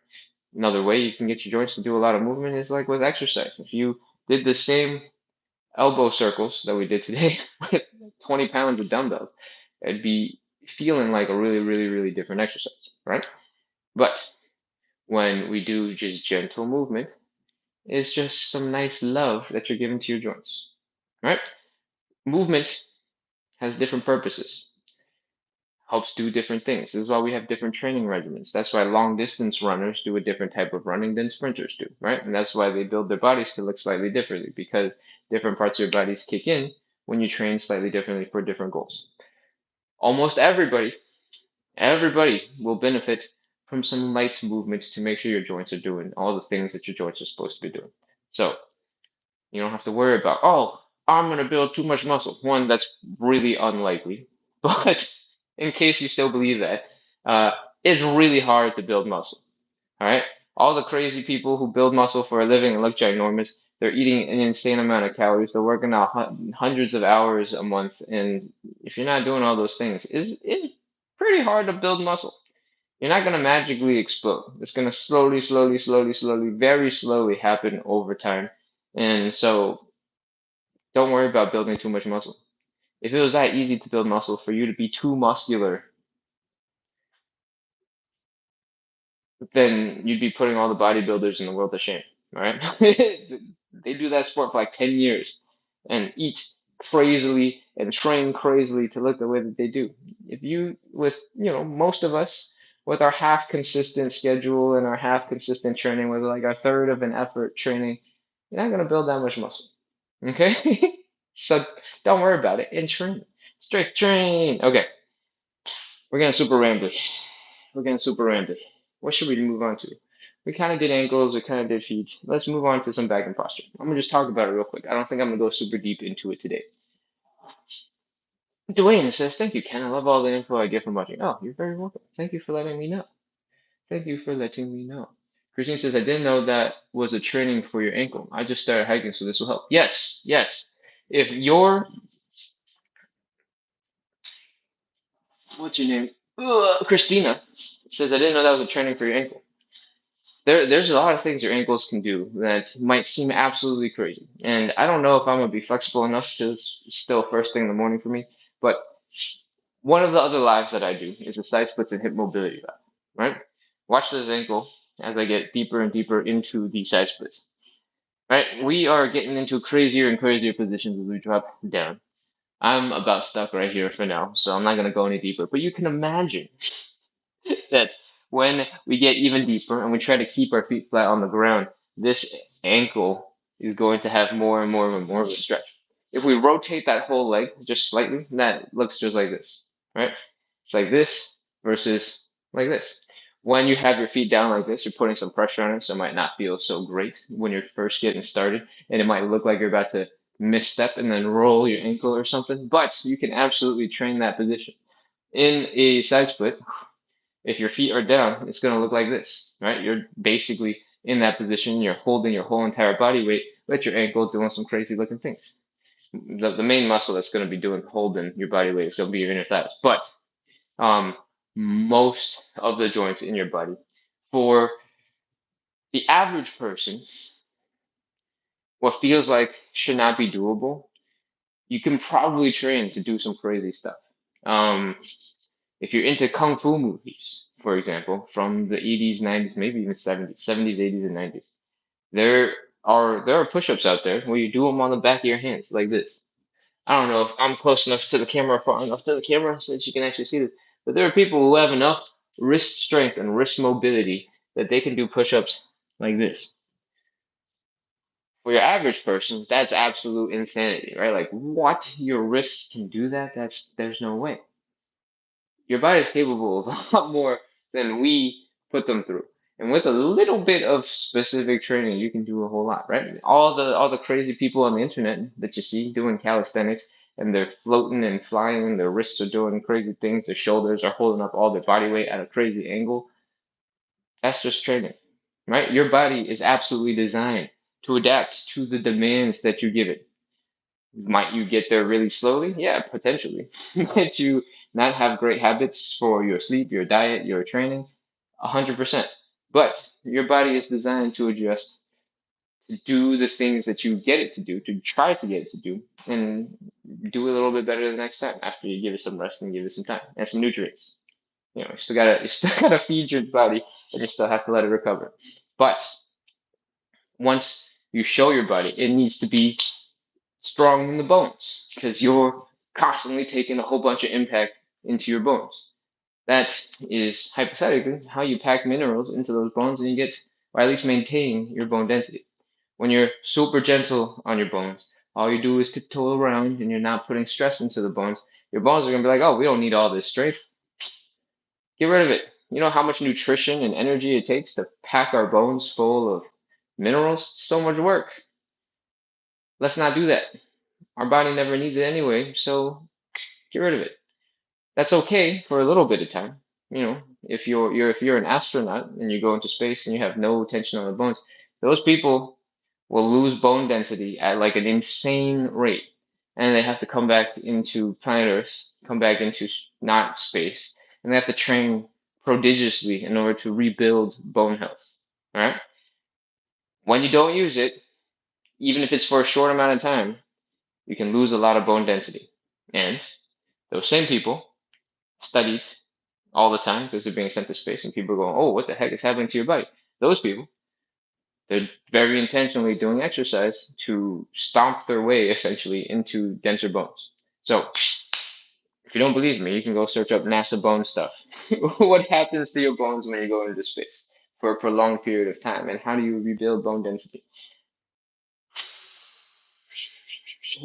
Another way you can get your joints to do a lot of movement is like with exercise. If you did the same elbow circles that we did today with 20 pounds of dumbbells, it'd be feeling like a really, really, really different exercise, right? But when we do just gentle movement, it's just some nice love that you're giving to your joints, right? Movement has different purposes, helps do different things. This is why we have different training regimens. That's why long distance runners do a different type of running than sprinters do, right? And that's why they build their bodies to look slightly differently because different parts of your bodies kick in when you train slightly differently for different goals. Almost everybody will benefit from some light movements to make sure your joints are doing all the things that your joints are supposed to be doing. So you don't have to worry about, oh, I'm going to build too much muscle. One, that's really unlikely. But in case you still believe that, uh, it's really hard to build muscle. All right? All the crazy people who build muscle for a living and look ginormous, they're eating an insane amount of calories. They're working out hundreds of hours a month. And if you're not doing all those things, it's pretty hard to build muscle. You're not going to magically explode. It's going to slowly, slowly, slowly, slowly, very slowly happen over time. And so don't worry about building too much muscle. If it was that easy to build muscle for you to be too muscular, then you'd be putting all the bodybuilders in the world to shame, all right? They do that sport for like 10 years and eat crazily and train crazily to look the way that they do. If you, with, most of us, with our half consistent schedule and our half consistent training, with like our third of an effort training, you're not going to build that much muscle, okay? So don't worry about it and train. Straight train. Okay, we're getting super rambly. We're getting super rambly. What should we move on to? We kind of did ankles, we kind of did feet. Let's move on to some back and posture. I'm gonna just talk about it real quick. I don't think I'm gonna go super deep into it today. Dwayne says, "Thank you, Ken. I love all the info I get from watching." Oh, you're very welcome. Thank you for letting me know. Thank you for letting me know. Christine says, "I didn't know that was a training for your ankle. I just started hiking, so this will help." Yes, yes. If you're, what's your name? Christina says, "I didn't know that was a training for your ankle." There's a lot of things your ankles can do that might seem absolutely crazy. And I don't know if I'm gonna be flexible enough because it's still first thing in the morning for me. But one of the other lives that I do is a side splits and hip mobility live, right? Watch this ankle as I get deeper and deeper into the side splits, right? We are getting into crazier and crazier positions as we drop down. I'm about stuck right here for now, so I'm not gonna go any deeper. But you can imagine that when we get even deeper and we try to keep our feet flat on the ground, this ankle is going to have more and more and more of a stretch. If we rotate that whole leg just slightly, that looks just like this, right? It's like this versus like this. When you have your feet down like this, you're putting some pressure on it, so it might not feel so great when you're first getting started, and it might look like you're about to misstep and then roll your ankle or something, but you can absolutely train that position. In a side split, If your feet are down, it's going to look like this, right? You're basically in that position. You're holding your whole entire body weight with your ankle doing some crazy looking things. The main muscle that's going to be doing holding your body weight is going to be your inner thighs. But um, most of the joints in your body, for the average person, what feels like should not be doable, you can probably train to do some crazy stuff. Um, if you're into kung fu movies, for example, from the 80s, 90s, maybe even 70s, 80s, and 90s, there are push-ups out there where you do them on the back of your hands like this. I don't know if I'm close enough to the camera, far enough to the camera, so that you can actually see this, but there are people who have enough wrist strength and wrist mobility that they can do push-ups like this. For your average person, that's absolute insanity, right? Like, what? Your wrists can do that? There's no way. Your body is capable of a lot more than we put them through. And with a little bit of specific training, you can do a whole lot, right? All the crazy people on the internet that you see doing calisthenics and they're floating and flying, and their wrists are doing crazy things, their shoulders are holding up all their body weight at a crazy angle. That's just training, right? Your body is absolutely designed to adapt to the demands that you give it. Might you get there really slowly? Yeah, potentially. Might you not have great habits for your sleep, your diet, your training? 100%. But your body is designed to adjust, to do the things that you get it to do, to try to get it to do, and do a little bit better the next time after you give it some rest and give it some time and some nutrients. You still gotta feed your body, and you still have to let it recover. But once you show your body, it needs to be strong in the bones because you're constantly taking a whole bunch of impact into your bones. That is hypothetically how you pack minerals into those bones and you get, or at least maintain your bone density. When you're super gentle on your bones, all you do is tiptoe around and you're not putting stress into the bones. Your bones are going to be like, oh, we don't need all this strength. Get rid of it. You know how much nutrition and energy it takes to pack our bones full of minerals? So much work. Let's not do that. Our body never needs it anyway, so get rid of it. That's okay for a little bit of time. If you're an astronaut and you go into space and you have no tension on the bones, those people will lose bone density at like an insane rate, and they have to come back into planet Earth, come back into not space, and they have to train prodigiously in order to rebuild bone health. All right. When you don't use it, even if it's for a short amount of time, you can lose a lot of bone density. And those same people studied all the time because they're being sent to space, and people are going, "Oh, what the heck is happening to your body?" Those people, they're very intentionally doing exercise to stomp their way essentially into denser bones. So, if you don't believe me, you can go search up NASA bone stuff. What happens to your bones when you go into space for a prolonged period of time, and how do you rebuild bone density?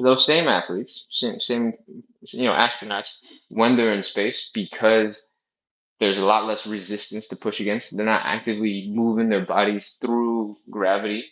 Those same athletes, same astronauts, when they're in space, because there's a lot less resistance to push against. They're not actively moving their bodies through gravity.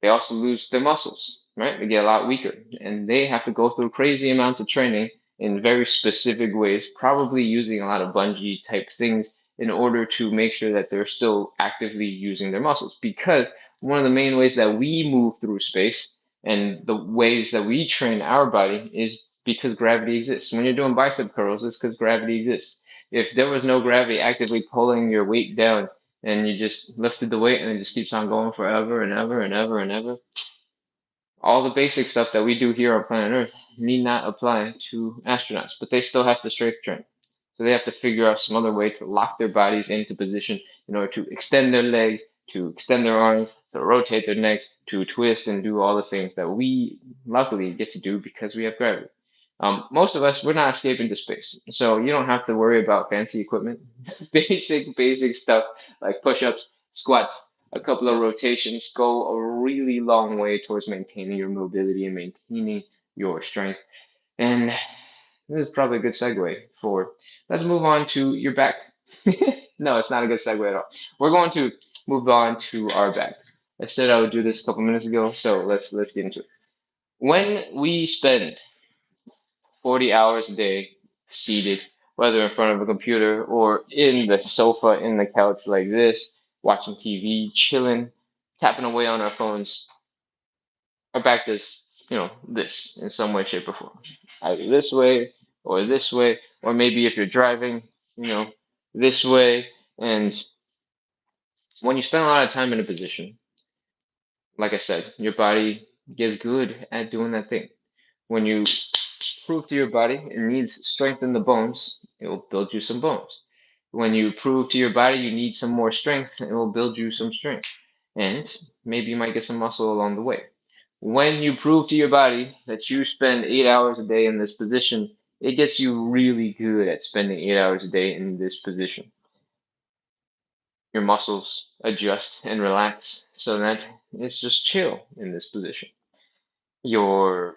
They also lose their muscles, right? They get a lot weaker, and they have to go through crazy amounts of training in very specific ways, probably using a lot of bungee type things in order to make sure that they're still actively using their muscles. Because one of the main ways that we move through space and the ways that we train our body is because gravity exists. When you're doing bicep curls, it's because gravity exists. If there was no gravity actively pulling your weight down, and you just lifted the weight and it just keeps on going forever and ever and ever and ever, all the basic stuff that we do here on planet Earth need not apply to astronauts, but they still have to strength train. So they have to figure out some other way to lock their bodies into position in order to extend their legs, to extend their arms, to rotate their necks, to twist and do all the things that we luckily get to do because we have gravity. Most of us, we're not escaping to space, so you don't have to worry about fancy equipment. Basic stuff like push-ups, squats, a couple of rotations go a really long way towards maintaining your mobility and maintaining your strength. And this is probably a good segue for, let's move on to your back. No, it's not a good segue at all. We're going to move on to our back. I said I would do this a couple minutes ago, so let's get into it. When we spend 40 hours a day seated whether in front of a computer or in the sofa, in the couch like this, watching TV, chilling, tapping away on our phones, our back does, this in some way, shape, or form. Either this way, or maybe if you're driving, this way. And when you spend a lot of time in a position, like I said, your body gets good at doing that thing. When you prove to your body it needs strength in the bones, it will build you some bones. When you prove to your body you need some more strength, it will build you some strength. And maybe you might get some muscle along the way. When you prove to your body that you spend 8 hours a day in this position, it gets you really good at spending 8 hours a day in this position. Your muscles adjust and relax so that it's just chill in this position. Your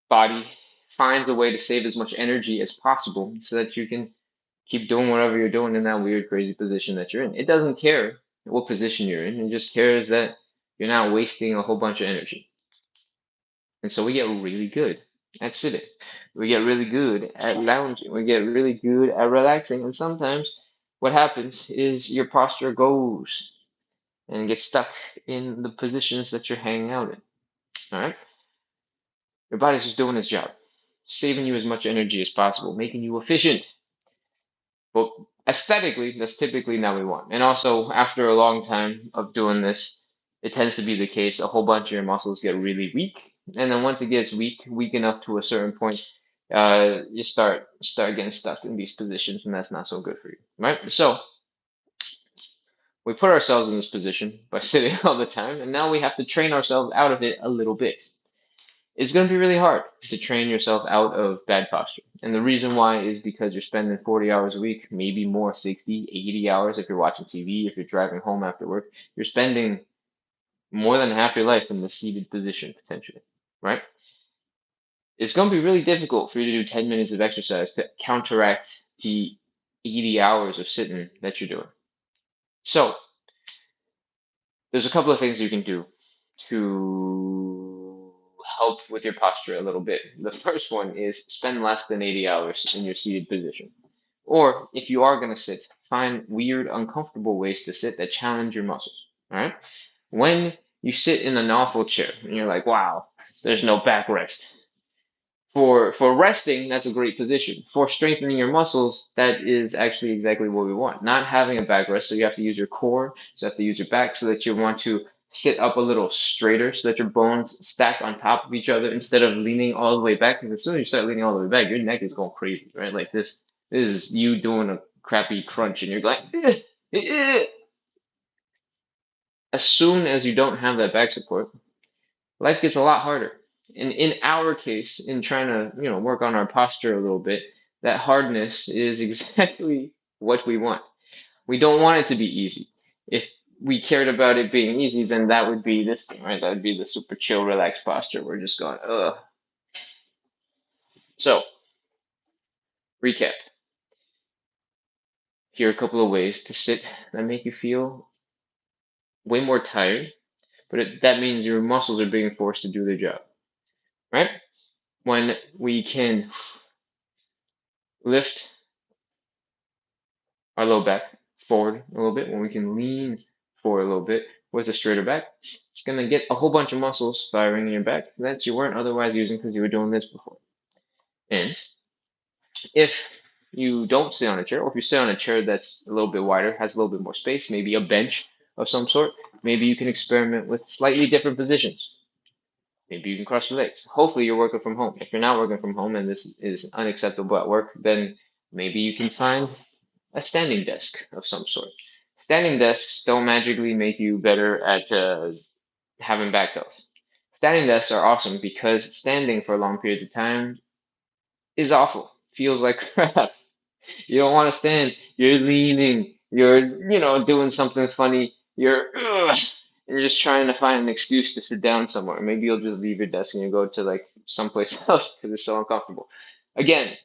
body finds a way to save as much energy as possible so that you can keep doing whatever you're doing in that weird, crazy position that you're in. It doesn't care what position you're in, it just cares that you're not wasting a whole bunch of energy. And so we get really good at sitting. We get really good at lounging. We get really good at relaxing. And sometimes what happens is your posture goes and gets stuck in the positions that you're hanging out in. All right? Your body's just doing its job, saving you as much energy as possible, making you efficient. But aesthetically, that's typically not what we want. And also, after a long time of doing this, it tends to be the case a whole bunch of your muscles get really weak. And then once it gets weak enough to a certain point, you start getting stuck in these positions, and that's not so good for you, right? So we put ourselves in this position by sitting all the time, and now we have to train ourselves out of it a little bit. It's going to be really hard to train yourself out of bad posture. And the reason why is because you're spending 40 hours a week, maybe more, 60, 80 hours if you're watching TV, if you're driving home after work. You're spending more than half your life in the seated position, potentially, right? It's going to be really difficult for you to do 10 minutes of exercise to counteract the 80 hours of sitting that you're doing. So, there's a couple of things you can do to help with your posture a little bit. The first one is spend less than 80 hours in your seated position. Or if you are going to sit, find weird, uncomfortable ways to sit that challenge your muscles. All right? When you sit in an awful chair and you're like, wow, there's no backrest. For resting, that's a great position. For strengthening your muscles, that is actually exactly what we want. Not having a backrest, so you have to use your core, so you have to use your back, so that you want to sit up a little straighter, so that your bones stack on top of each other instead of leaning all the way back. Because as soon as you start leaning all the way back, your neck is going crazy, right? Like this is you doing a crappy crunch, and you're like, as soon as you don't have that back support, life gets a lot harder. And in our case, in trying to, work on our posture a little bit, that hardness is exactly what we want. We don't want it to be easy. If we cared about it being easy, then that would be this thing, right? That would be the super chill, relaxed posture. We're just going, ugh. So, recap. Here are a couple of ways to sit that make you feel way more tired, but that means your muscles are being forced to do their job, right? When we can lift our low back forward a little bit, when we can lean forward a little bit with a straighter back, it's going to get a whole bunch of muscles firing in your back that you weren't otherwise using because you were doing this before. And if you don't sit on a chair, or if you sit on a chair that's a little bit wider, has a little bit more space, maybe a bench of some sort, maybe you can experiment with slightly different positions. Maybe you can cross your legs. Hopefully you're working from home. If you're not working from home and this is unacceptable at work, then maybe you can find a standing desk of some sort. Standing desks don't magically make you better at having back health. Standing desks are awesome because standing for long periods of time is awful. Feels like crap. You don't want to stand. You're leaning. You're, doing something funny. You're just trying to find an excuse to sit down somewhere. Maybe you'll just leave your desk and you go to like someplace else because it's so uncomfortable. Again,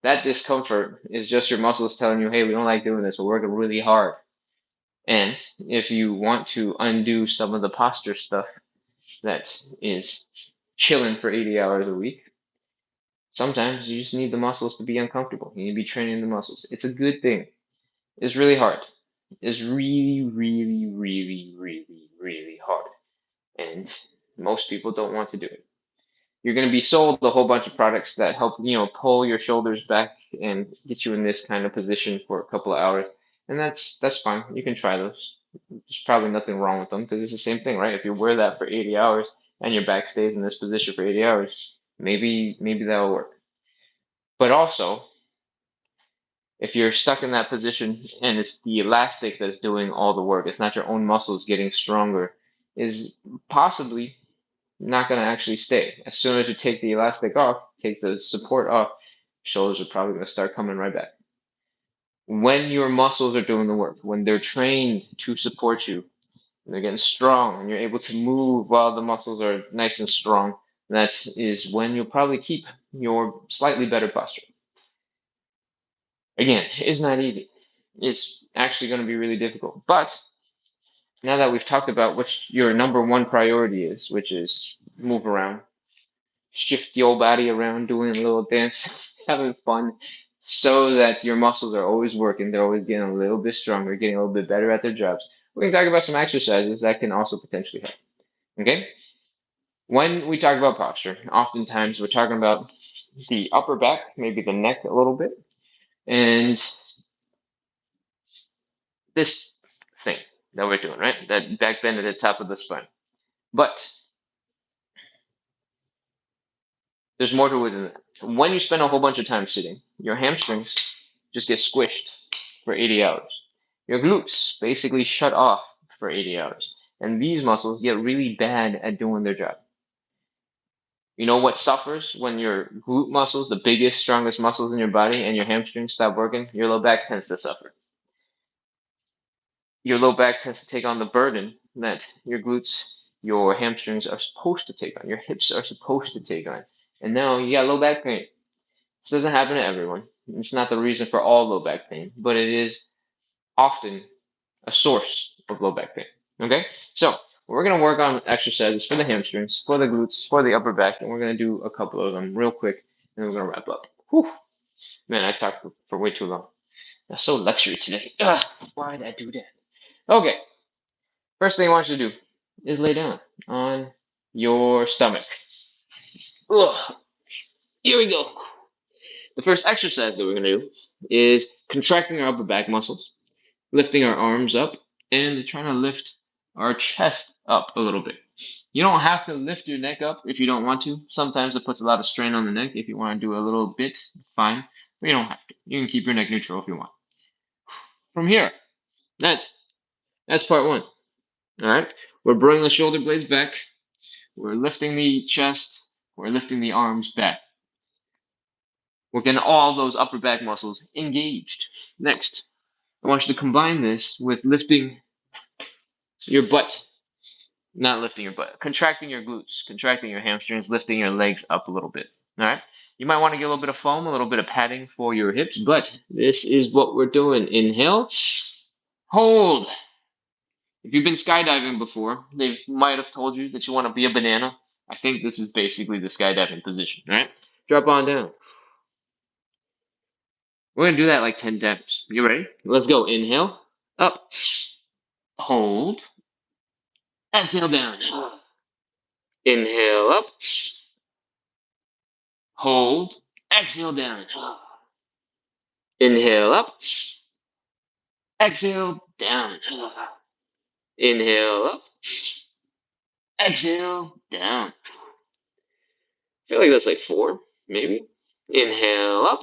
that discomfort is just your muscles telling you, hey, we don't like doing this. We're working really hard. And if you want to undo some of the posture stuff that is chilling for 80 hours a week, Sometimes you just need the muscles to be uncomfortable. You need to be training the muscles. It's a good thing. It's really hard. It's really, really, really, really, really hard. And most people don't want to do it. You're going to be sold a whole bunch of products that help, pull your shoulders back and get you in this kind of position for a couple of hours. And that's fine. You can try those. There's probably nothing wrong with them because it's the same thing, right? If you wear that for 80 hours and your back stays in this position for 80 hours, maybe that'll work. But also, if you're stuck in that position and it's the elastic that's doing all the work, it's not your own muscles getting stronger, is possibly not going to actually stay. As soon as you take the elastic off, take the support off, shoulders are probably going to start coming right back. When your muscles are doing the work, when they're trained to support you, and they're getting strong, and you're able to move while the muscles are nice and strong, that is when you'll probably keep your slightly better posture. Again, it's not easy. It's actually going to be really difficult. But now that we've talked about what your number one priority is, which is move around, shift your body around, doing a little dance, having fun, so that your muscles are always working, they're always getting a little bit stronger, getting a little bit better at their jobs. We can talk about some exercises that can also potentially help. Okay? When we talk about posture, oftentimes we're talking about the upper back, maybe the neck a little bit, and this thing that we're doing, right? That back bend at the top of the spine. But there's more to it than that. When you spend a whole bunch of time sitting, your hamstrings just get squished for 80 hours. Your glutes basically shut off for 80 hours. And these muscles get really bad at doing their job. You know what suffers when your glute muscles, the biggest, strongest muscles in your body, and your hamstrings stop working? Your low back tends to suffer. Your low back tends to take on the burden that your glutes, your hamstrings are supposed to take on, your hips are supposed to take on. And now you got low back pain. This doesn't happen to everyone. It's not the reason for all low back pain, but it is often a source of low back pain. Okay? So we're going to work on exercises for the hamstrings, for the glutes, for the upper back, and we're going to do a couple of them real quick, and we're going to wrap up. Whew. Man, I talked for way too long. I'm so luxury today. Ugh, why did I do that? Okay. First thing I want you to do is lay down on your stomach. Ugh. Here we go. The first exercise that we're going to do is contracting our upper back muscles, lifting our arms up, and trying to lift our chest up a little bit. You don't have to lift your neck up if you don't want to. Sometimes it puts a lot of strain on the neck. If you want to do a little bit, fine, but you don't have to. You can keep your neck neutral if you want. From here, that's part one. All right, we're bringing the shoulder blades back. We're lifting the chest. We're lifting the arms back. We're getting all those upper back muscles engaged. Next, I want you to combine this with lifting your butt. Not lifting your butt, contracting your glutes, contracting your hamstrings, lifting your legs up a little bit. All right. You might want to get a little bit of foam, a little bit of padding for your hips, but this is what we're doing. Inhale, hold. If you've been skydiving before, they might have told you that you want to be a banana. I think this is basically the skydiving position. All right. Drop on down. We're going to do that like 10 times. You ready? Let's go. Inhale, up, hold, exhale down. Inhale up, hold, exhale down. Inhale up, exhale down. Inhale up, exhale down. I feel like that's like 4, maybe. Inhale up,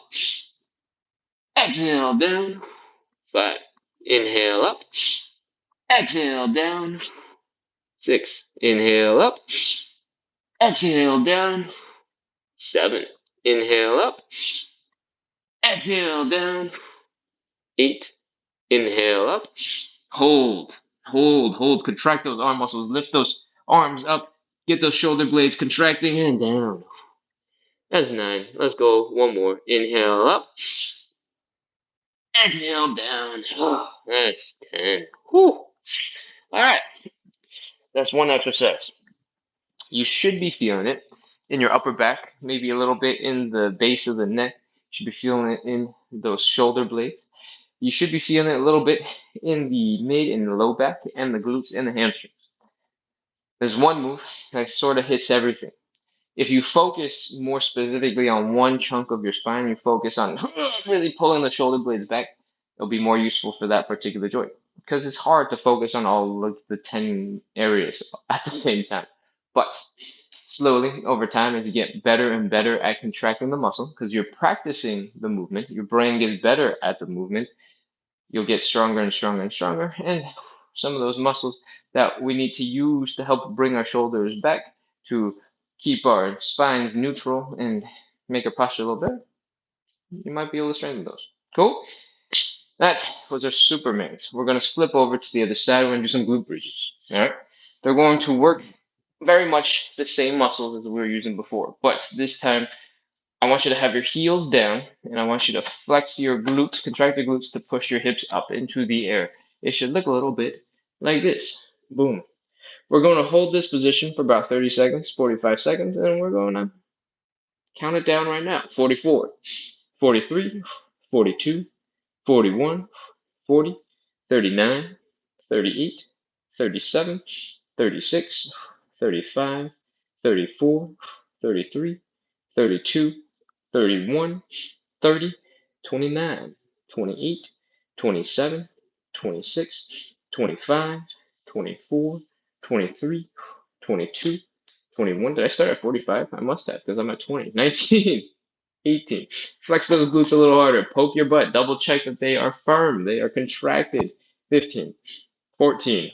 exhale down. 5. Inhale up, exhale down. 6. Inhale up, exhale down. 7. Inhale up, exhale down. 8. Inhale up, hold, hold. Contract those arm muscles, lift those arms up, get those shoulder blades contracting and down. That's 9. Let's go one more. Inhale up, exhale down. That's 10. Whew. All right, that's one exercise. You should be feeling it. in your upper back, maybe a little bit in the base of the neck. You should be feeling it in those shoulder blades. You should be feeling it a little bit in the mid and the low back and the glutes and the hamstrings. There's one move that sort of hits everything. If you focus more specifically on one chunk of your spine, you focus on really pulling the shoulder blades back, it'll be more useful for that particular joint. Because it's hard to focus on all of the 10 areas at the same time. But slowly, over time, as you get better and better at contracting the muscle, because you're practicing the movement, your brain gets better at the movement, you'll get stronger and stronger and stronger. And some of those muscles that we need to use to help bring our shoulders back to keep our spines neutral and make our posture a little better, you might be able to strengthen those. Cool? That was our Supermans. We're going to flip over to the other side. We're going to do some glute bridges. All right? They're going to work very much the same muscles as we were using before, but this time I want you to have your heels down, and I want you to flex your glutes, contract your glutes to push your hips up into the air. It should look a little bit like this. Boom. We're going to hold this position for about 30 seconds, 45 seconds, and we're going to count it down right now. 44, 43, 42, 41, 40, 39, 38, 37, 36, 35, 34, 33, 32, 31, 30, 29, 28, 27, 26, 25, 24, 23, 22, 21. Did I start at 45? I must have because I'm at 20. 19, 18. Flex those glutes a little harder. Poke your butt. Double check that they are firm. They are contracted. 15, 14,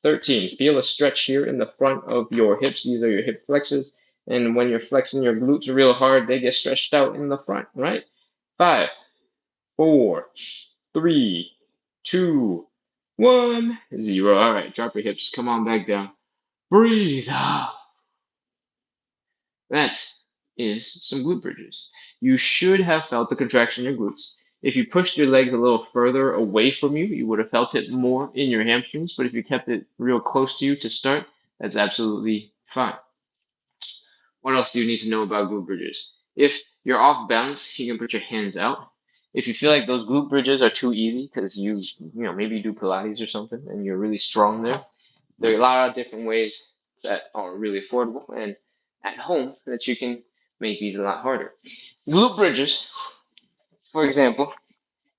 13. Feel a stretch here in the front of your hips. These are your hip flexors. And when you're flexing your glutes real hard, they get stretched out in the front, right? 5, 4, 3, 2, 1, 0. All right, drop your hips. Come on back down. Breathe out. That is some glute bridges. You should have felt the contraction in your glutes. If you pushed your legs a little further away from you, you would have felt it more in your hamstrings. But if you kept it real close to you to start, that's absolutely fine. What else do you need to know about glute bridges? If you're off balance, you can put your hands out. If you feel like those glute bridges are too easy because maybe you do Pilates or something and you're really strong there are a lot of different ways that are really affordable and at home that you can make these a lot harder. Glute bridges, for example,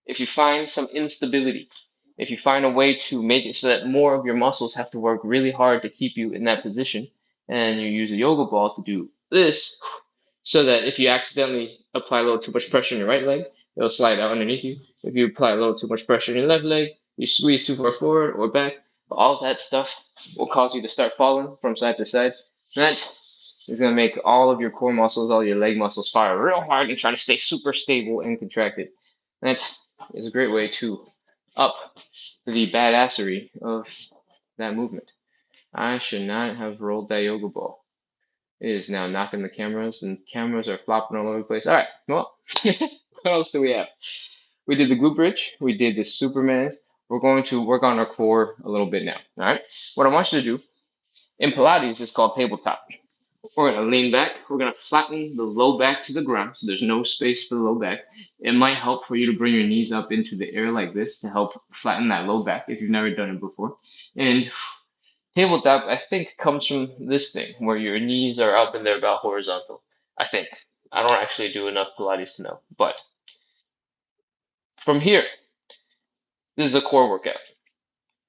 if you find some instability, if you find a way to make it so that more of your muscles have to work really hard to keep you in that position, and you use a yoga ball to do this, so that if you accidentally apply a little too much pressure on your right leg, it'll slide out underneath you. If you apply a little too much pressure on your left leg, you squeeze too far forward or back, all that stuff will cause you to start falling from side to side. That is going to make all of your core muscles, all your leg muscles fire real hard and try to stay super stable and contracted. That is a great way to up the badassery of that movement. I should not have rolled that yoga ball. It is now knocking the cameras, and cameras are flopping all over the place. All right, well, what else do we have? We did the glute bridge. We did the Superman. We're going to work on our core a little bit now. All right. What I want you to do in Pilates is called tabletop. We're going to lean back. We're going to flatten the low back to the ground so there's no space for the low back. It might help for you to bring your knees up into the air like this to help flatten that low back if you've never done it before. And tabletop, I think, comes from this thing where your knees are up and they're about horizontal. I think. I don't actually do enough Pilates to know. But from here, this is a core workout.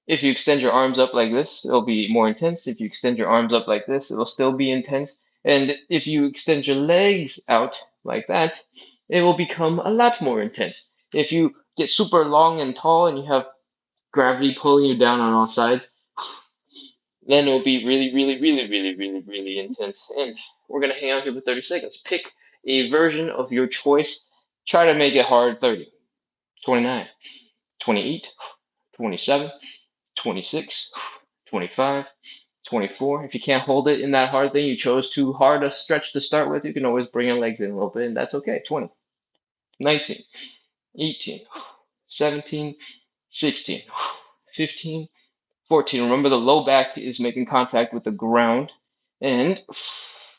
If you extend your arms up like this, it'll be more intense. If you extend your arms up like this, it'll still be intense. And if you extend your legs out like that, it will become a lot more intense. If you get super long and tall and you have gravity pulling you down on all sides, then it'll be really, really, really, really, really, really intense. And we're going to hang out here for 30 seconds. Pick a version of your choice. Try to make it hard 30, 29, 28, 27, 26, 25, 24. If you can't hold it in that hard thing, you chose too hard a stretch to start with, you can always bring your legs in a little bit, and that's okay. 20, 19, 18, 17, 16, 15, 14. Remember, the low back is making contact with the ground. And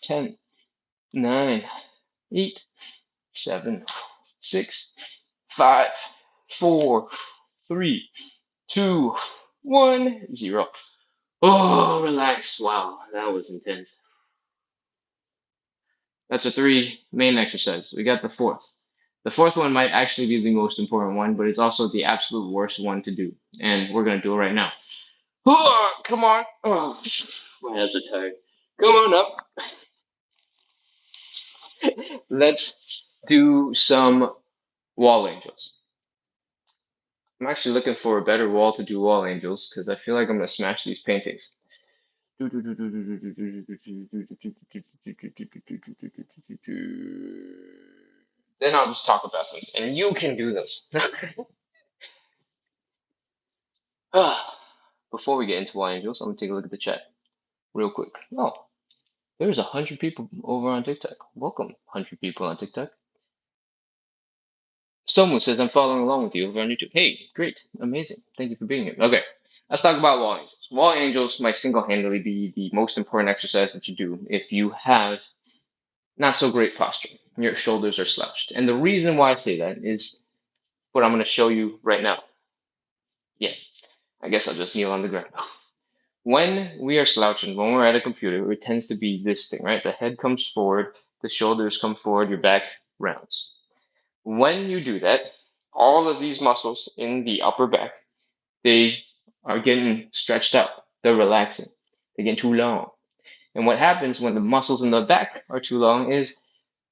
10, 9, 8, 7, 6, 5, 4, 3, 2, 1, 0. Oh, relax. Wow, that was intense. That's the three main exercises. We got the fourth. The fourth one might actually be the most important one, but it's also the absolute worst one to do. And we're going to do it right now. Oh, come on. Oh, my hands are tired. Come on up. Let's do some wall angels. I'm actually looking for a better wall to do wall angels because I feel like I'm going to smash these paintings. Then I'll just talk about them, and you can do them. Before we get into wall angels, I'm gonna take a look at the chat real quick. Oh, there's 100 people over on TikTok. Welcome, 100 people on TikTok. Someone says I'm following along with you over on YouTube. Hey, great, amazing. Thank you for being here. Okay, let's talk about wall angels. Wall angels might single-handedly be the most important exercise that you do if you have not so great posture. Your shoulders are slouched. And the reason why I say that is what I'm going to show you right now. Yeah, I guess I'll just kneel on the ground. When we are slouching, when we're at a computer, it tends to be this thing, right? The head comes forward, the shoulders come forward, your back rounds. When you do that, all of these muscles in the upper back, they are getting stretched out. They're relaxing. They get too long. And what happens when the muscles in the back are too long is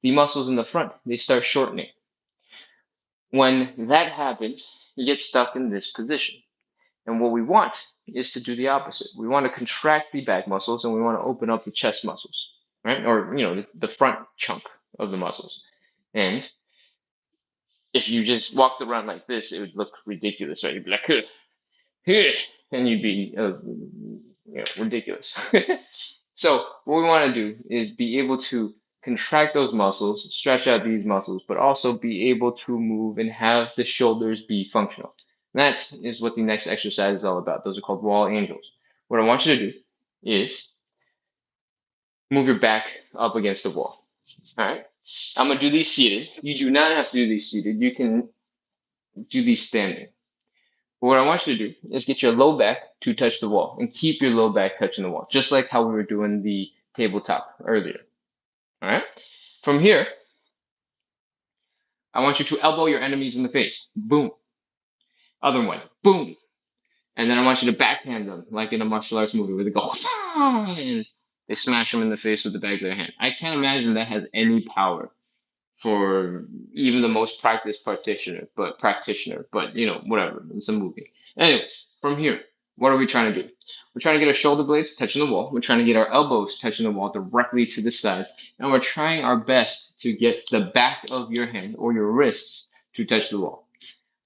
the muscles in the front, they start shortening. When that happens, you get stuck in this position. And what we want is to do the opposite. We want to contract the back muscles and we want to open up the chest muscles, right? Or, the front chunk of the muscles. And if you just walked around like this, it would look ridiculous, right? You'd be like, and you'd be ridiculous. So what we want to do is be able to contract those muscles, stretch out these muscles, but also be able to move and have the shoulders be functional. That is what the next exercise is all about. Those are called wall angels. What I want you to do is move your back up against the wall. All right. I'm going to do these seated. You do not have to do these seated. You can do these standing. But what I want you to do is get your low back to touch the wall and keep your low back touching the wall, just like how we were doing the tabletop earlier. All right. From here, I want you to elbow your enemies in the face. Boom. Other one. Boom. And then I want you to backhand them like in a martial arts movie where they go and they smash them in the face with the back of their hand. I can't imagine that has any power for even the most practiced practitioner, but whatever. It's a movie. Anyways, from here, what are we trying to do? We're trying to get our shoulder blades touching the wall. We're trying to get our elbows touching the wall directly to the side. And we're trying our best to get the back of your hand or your wrists to touch the wall.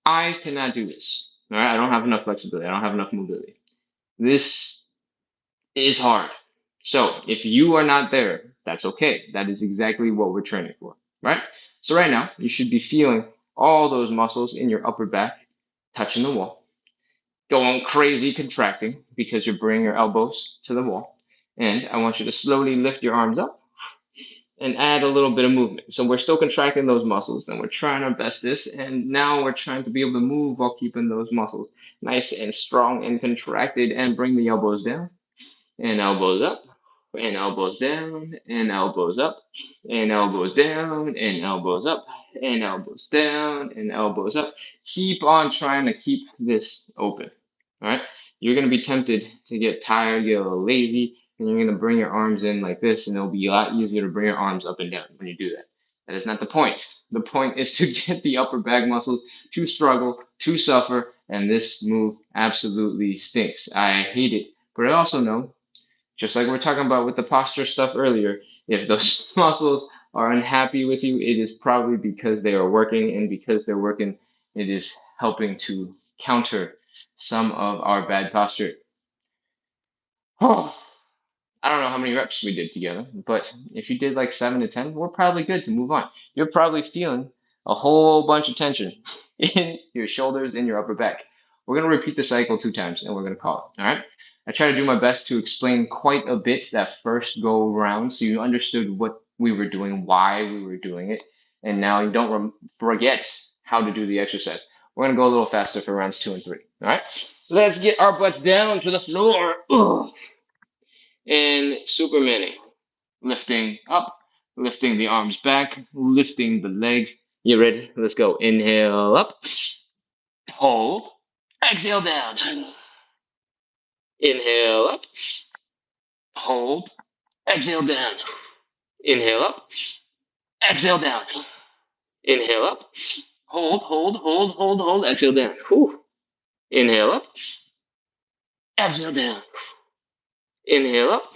I cannot do this. All right, I don't have enough flexibility. I don't have enough mobility. This is hard. So if you are not there, that's okay. That is exactly what we're training for, right? So right now, you should be feeling all those muscles in your upper back touching the wall, going crazy contracting because you're bringing your elbows to the wall. And I want you to slowly lift your arms up and add a little bit of movement. So we're still contracting those muscles and we're trying our bestest. And now we're trying to be able to move while keeping those muscles nice and strong and contracted and bring the elbows down and elbows up and elbows down and elbows up and elbows down and elbows up and elbows down and elbows up. Keep on trying to keep this open. All right. You're going to be tempted to get tired, get a little lazy, and you're going to bring your arms in like this, and it'll be a lot easier to bring your arms up and down when you do that. That is not the point. The point is to get the upper back muscles to struggle, to suffer, and this move absolutely stinks. I hate it. But I also know, just like we're talking about with the posture stuff earlier, if those muscles are unhappy with you, it is probably because they are working, and because they're working, it is helping to counter some of our bad posture. Oh, I don't know how many reps we did together, but if you did like 7 to 10, we're probably good to move on. You're probably feeling a whole bunch of tension in your shoulders and your upper back. We're going to repeat the cycle 2 times and we're going to call it. All right. I try to do my best to explain quite a bit that first go around so you understood what we were doing, why we were doing it, and now you don't forget how to do the exercise. We're gonna go a little faster for rounds 2 and 3. All right, let's get our butts down to the floor. Ugh. And Supermaning, lifting up, lifting the arms back, lifting the legs. You ready? Let's go. Inhale up, hold, exhale down. Inhale up, hold, exhale down. Inhale up, exhale down. Inhale up, hold, exhale down. Whew. Inhale up, exhale down. Inhale up,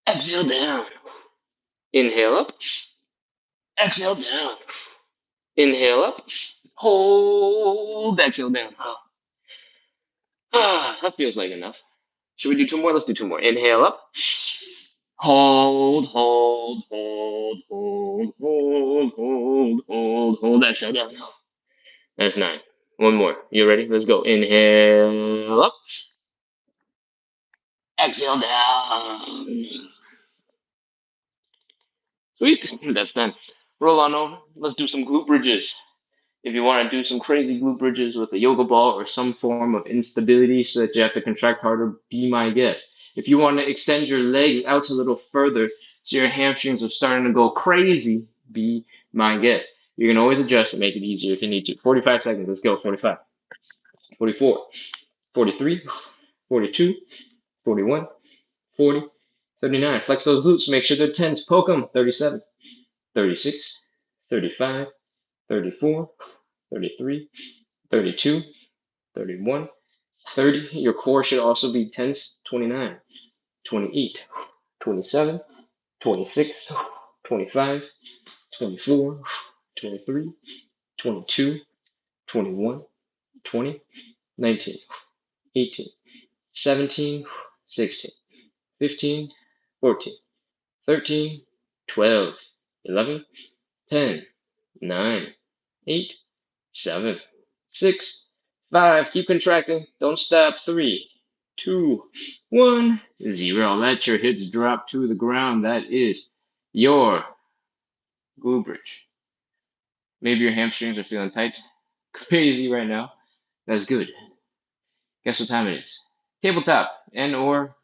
exhale down. Inhale up, exhale down. Inhale up, hold, exhale down. That feels like enough. Should we do 2 more? Let's do 2 more. Inhale up, hold, exhale down. That's 9. 1 more. You ready? Let's go. Inhale up, exhale down. Sweet. That's 10. Roll on over. Let's do some glute bridges. If you want to do some crazy glute bridges with a yoga ball or some form of instability so that you have to contract harder, be my guest. If you want to extend your legs out a little further so your hamstrings are starting to go crazy, be my guest. You can always adjust and make it easier if you need to. 45 seconds. Let's go. 45, 44, 43, 42, 41, 40, 39. Flex those glutes. Make sure they're tense. Poke them. 37, 36, 35, 34, 33, 32, 31, 30. Your core should also be tense. 29, 28, 27, 26, 25, 24, 23, 22, 21, 20, 19, 18, 17, 16, 15, 14, 13, 12, 11, 10, 9, 8, 7, 6, 5. Keep contracting. Don't stop. 3, 2, 1, 0. Let your hips drop to the ground. That is your glute bridge. Maybe your hamstrings are feeling tight, crazy right now. That's good. Guess what time it is? Tabletop and or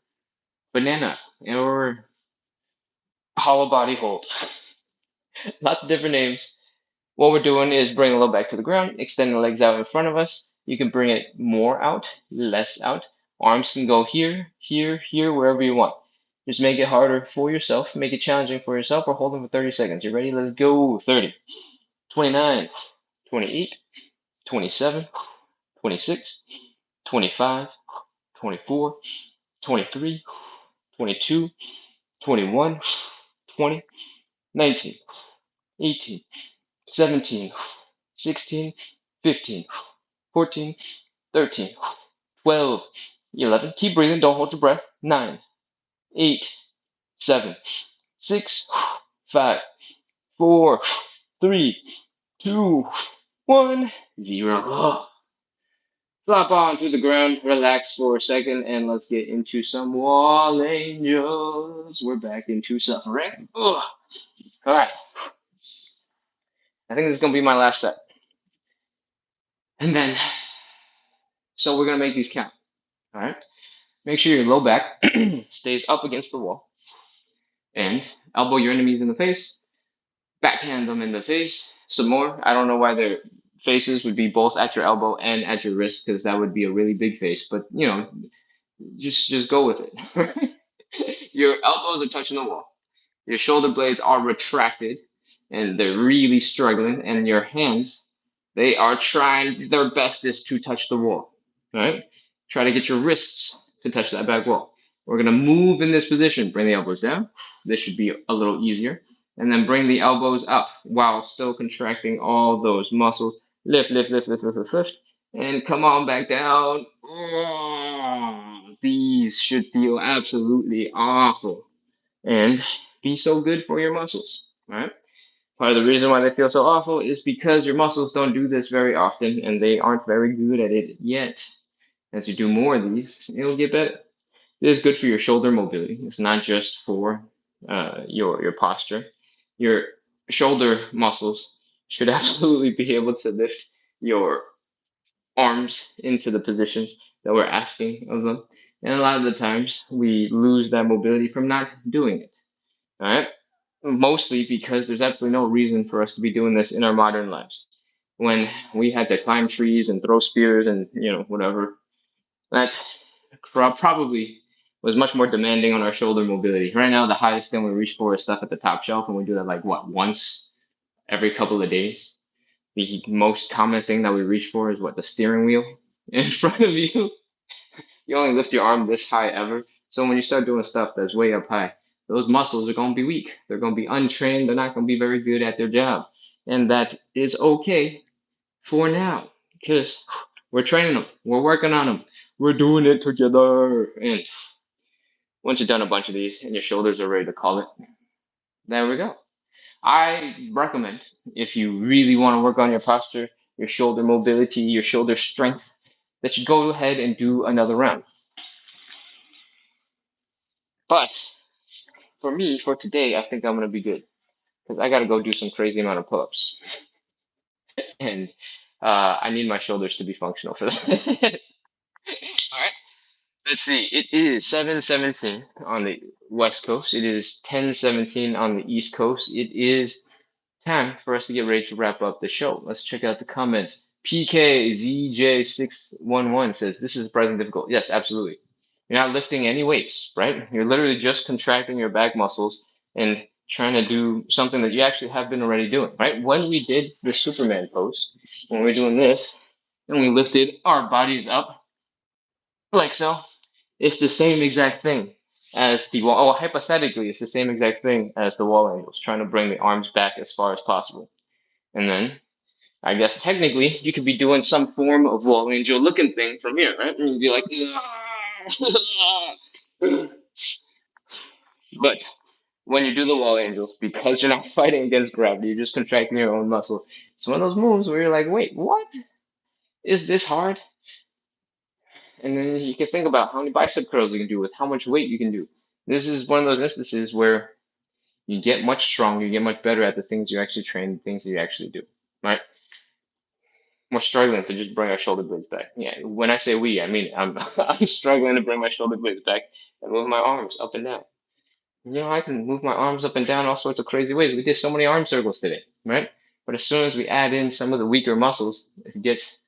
banana or hollow body hold. Lots of different names. What we're doing is bring the low back to the ground, extend the legs out in front of us. You can bring it more out, less out. Arms can go here, here, here, wherever you want. Just make it harder for yourself, make it challenging for yourself, or hold them for 30 seconds. You ready? Let's go. 30, 29, 28, 27, 26, 25, 24, 23, 22, 21, 20, 19, 18, 17, 16, 15, 14, 13, 12, 11. Keep breathing. Don't hold your breath. 9, 8, 7, 6, 5, 4, 3, 2, 1, 0. Flop onto the ground. Relax for a second, and let's get into some wall angels. We're back into suffering. Ugh. All right. I think this is gonna be my last set. And then, so we're gonna make these count. All right. Make sure your low back stays up against the wall, and elbow your enemies in the face. Backhand them in the face. Some more. I don't know why their faces would be both at your elbow and at your wrist, because that would be a really big face. But you know, just go with it. Your elbows are touching the wall. Your shoulder blades are retracted and they're really struggling, and your hands, they are trying their bestest to touch the wall. Right? Try to get your wrists to touch that back wall. We're gonna move in this position. Bring the elbows down. This should be a little easier. And then bring the elbows up while still contracting all those muscles. Lift, lift, lift, lift, lift, lift, lift. And come on back down. Oh, these should feel absolutely awful and be so good for your muscles, right? Part of the reason why they feel so awful is because your muscles don't do this very often and they aren't very good at it yet. As you do more of these, it'll get better. It is good for your shoulder mobility. It's not just for your posture. Your shoulder muscles should absolutely be able to lift your arms into the positions that we're asking of them. And a lot of the times we lose that mobility from not doing it. All right. Mostly because there's absolutely no reason for us to be doing this in our modern lives. When we had to climb trees and throw spears and whatever, that probably was much more demanding on our shoulder mobility. Right now, the highest thing we reach for is stuff at the top shelf, and we do that like what, once every couple of days. The most common thing that we reach for is what, the steering wheel in front of you. You only lift your arm this high ever. So when you start doing stuff that's way up high, those muscles are going to be weak. They're going to be untrained. They're not going to be very good at their job. And that is okay for now because we're training them. We're working on them. We're doing it together. And once you've done a bunch of these and your shoulders are ready to call it, there we go. I recommend if you really want to work on your posture, your shoulder mobility, your shoulder strength, that you go ahead and do another round. But for me, for today, I think I'm gonna be good because I gotta go do some crazy amount of pull-ups, and I need my shoulders to be functional for that. All right, let's see. It is 7:17 on the West Coast. It is 10:17 on the East Coast. It is time for us to get ready to wrap up the show. Let's check out the comments. PKZJ611 says, "This is surprisingly difficult." Yes, absolutely. You're not lifting any weights, right? You're literally just contracting your back muscles and trying to do something that you actually have been already doing, right? When we did the Superman pose, when we are doing this, and we lifted our bodies up like so, it's the same exact thing as the wall. Oh, hypothetically, it's the same exact thing as the wall angles, trying to bring the arms back as far as possible. And then I guess technically you could be doing some form of wall angel looking thing from here, right? And you'd be like, but when you do the wall angels, because you're not fighting against gravity, you're just contracting your own muscles. It's one of those moves where you're like, wait, what? Is this hard? And then you can think about how many bicep curls you can do with how much weight you can do. This is one of those instances where you get much stronger, you get much better at the things you actually train, the things that you actually do, right? We're struggling to just bring our shoulder blades back. Yeah, when I say we, I mean I'm struggling to bring my shoulder blades back and move my arms up and down. I can move my arms up and down all sorts of crazy ways. We did so many arm circles today, right? But as soon as we add in some of the weaker muscles, it gets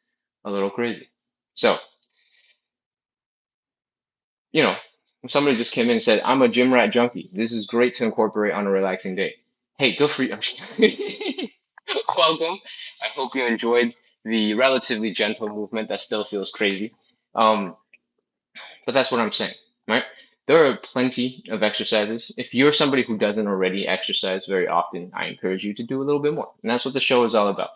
a little crazy. So, you know, somebody just came in and said, "I'm a gym rat junkie. This is great to incorporate on a relaxing day." Hey, good for you. Welcome. I hope you enjoyed the relatively gentle movement that still feels crazy. Um, but that's what I'm saying, right? There are plenty of exercises. If you're somebody who doesn't already exercise very often, I encourage you to do a little bit more. And that's what the show is all about.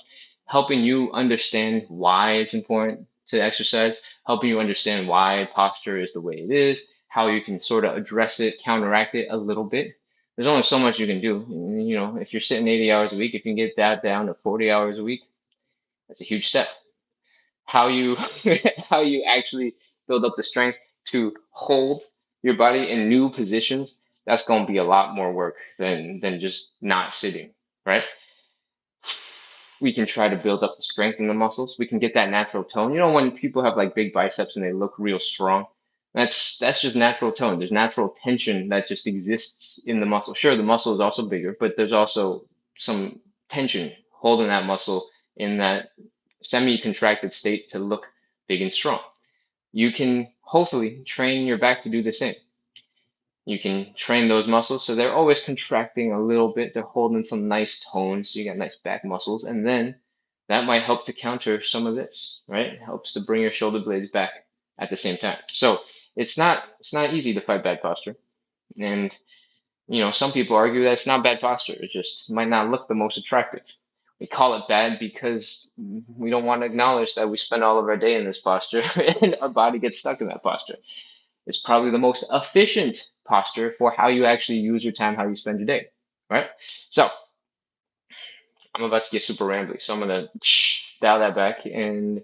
Helping you understand why it's important to exercise, helping you understand why posture is the way it is, how you can sort of address it, counteract it a little bit. There's only so much you can do. If you're sitting 80 hours a week, if you can get that down to 40 hours a week, that's a huge step. How you how you actually build up the strength to hold your body in new positions, that's going to be a lot more work than just not sitting, right? We can try to build up the strength in the muscles. We can get that natural tone. When people have like big biceps and they look real strong, that's just natural tone. There's natural tension that just exists in the muscle. Sure, the muscle is also bigger, but there's also some tension holding that muscle in that semi-contracted state to look big and strong. You can hopefully train your back to do the same. You can train those muscles so they're always contracting a little bit. They're holding some nice tone, so you got nice back muscles, and then that might help to counter some of this, right? It helps to bring your shoulder blades back at the same time. So it's not easy to fight bad posture, and some people argue that it's not bad posture. It just might not look the most attractive. We call it bad because we don't want to acknowledge that we spend all of our day in this posture and our body gets stuck in that posture. It's probably the most efficient posture for how you actually use your time, how you spend your day, right? So I'm about to get super rambly, so I'm gonna dial that back and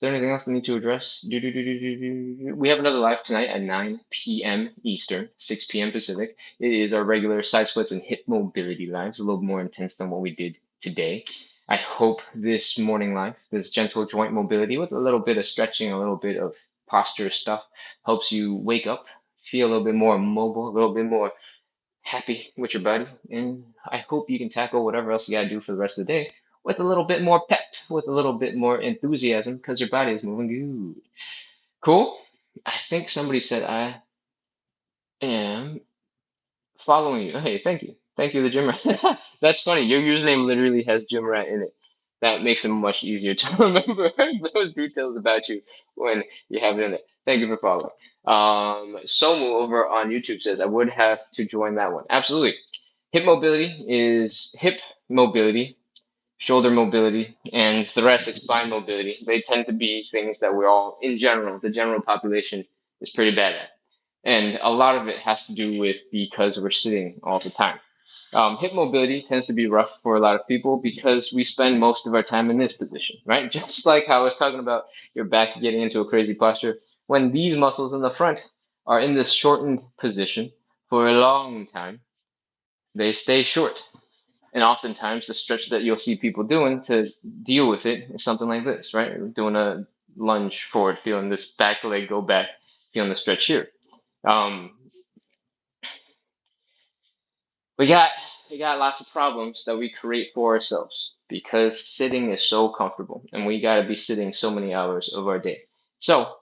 there anything else we need to address? We have another live tonight at 9 p.m. Eastern, 6 p.m. Pacific. It is our regular side splits and hip mobility lives, a little more intense than what we did today. I hope this morning live, this gentle joint mobility with a little bit of stretching, a little bit of posture stuff, helps you wake up, feel a little bit more mobile, a little bit more happy with your body, and I hope you can tackle whatever else you gotta do for the rest of the day with a little bit more pep, with a little bit more enthusiasm, because your body is moving good. Cool. I think somebody said I am following you. Hey, thank you. Thank you, the gym rat. That's funny. Your username literally has gym rat in it. That makes it much easier to remember those details about you when you have it in it. Thank you for following. Somu over on YouTube says I would have to join that one. Absolutely. Hip mobility, shoulder mobility, and thoracic spine mobility. They tend to be things that we're all, in general, the general population is pretty bad at. And a lot of it has to do with because we're sitting all the time. Hip mobility tends to be rough for a lot of people because we spend most of our time in this position, right? Just like how I was talking about your back getting into a crazy posture. When these muscles in the front are in this shortened position for a long time, they stay short. And oftentimes, the stretch that you'll see people doing to deal with it is something like this, right? Doing a lunge forward, feeling this back leg go back, feeling the stretch here. Um, we got we got lots of problems that we create for ourselves because sitting is so comfortable, and we got to be sitting so many hours of our day. So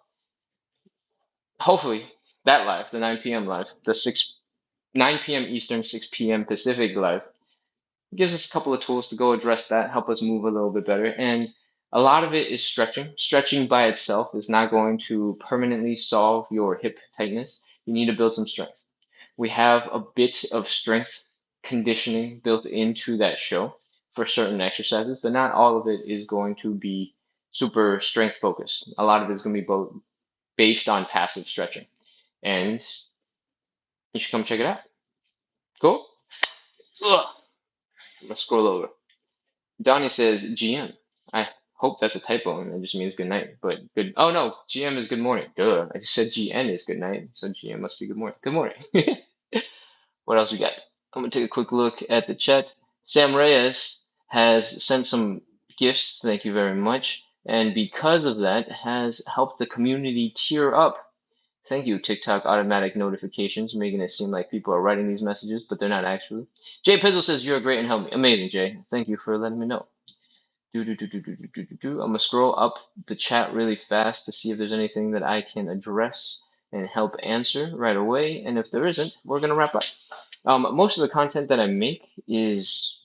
hopefully that live, the 9 p.m. live, the 9 p.m. Eastern, 6 p.m. Pacific live, gives us a couple of tools to go address that, help us move a little bit better. And a lot of it is stretching. Stretching by itself is not going to permanently solve your hip tightness. You need to build some strength. We have a bit of strength conditioning built into that show for certain exercises, but not all of it is going to be super strength focused. A lot of it is going to be both based on passive stretching. And you should come check it out. Cool? Ugh. I'm going to scroll over. Donnie says GM. I hope that's a typo and it just means good night. But good. Oh no, GM is good morning. Duh. I just said GN is good night, so GM must be good morning. Good morning. What else we got? I'm gonna take a quick look at the chat. Sam Reyes has sent some gifts. Thank you very much. And because of that, has helped the community tier up. Thank you, TikTok automatic notifications, making it seem like people are writing these messages, but they're not actually. Jay Pizzle says you're great and help me. Amazing, Jay. Thank you for letting me know. I'm gonna scroll up the chat really fast to see if there's anything that I can address and help answer right away. And if there isn't, we're gonna wrap up. Most of the content that I make is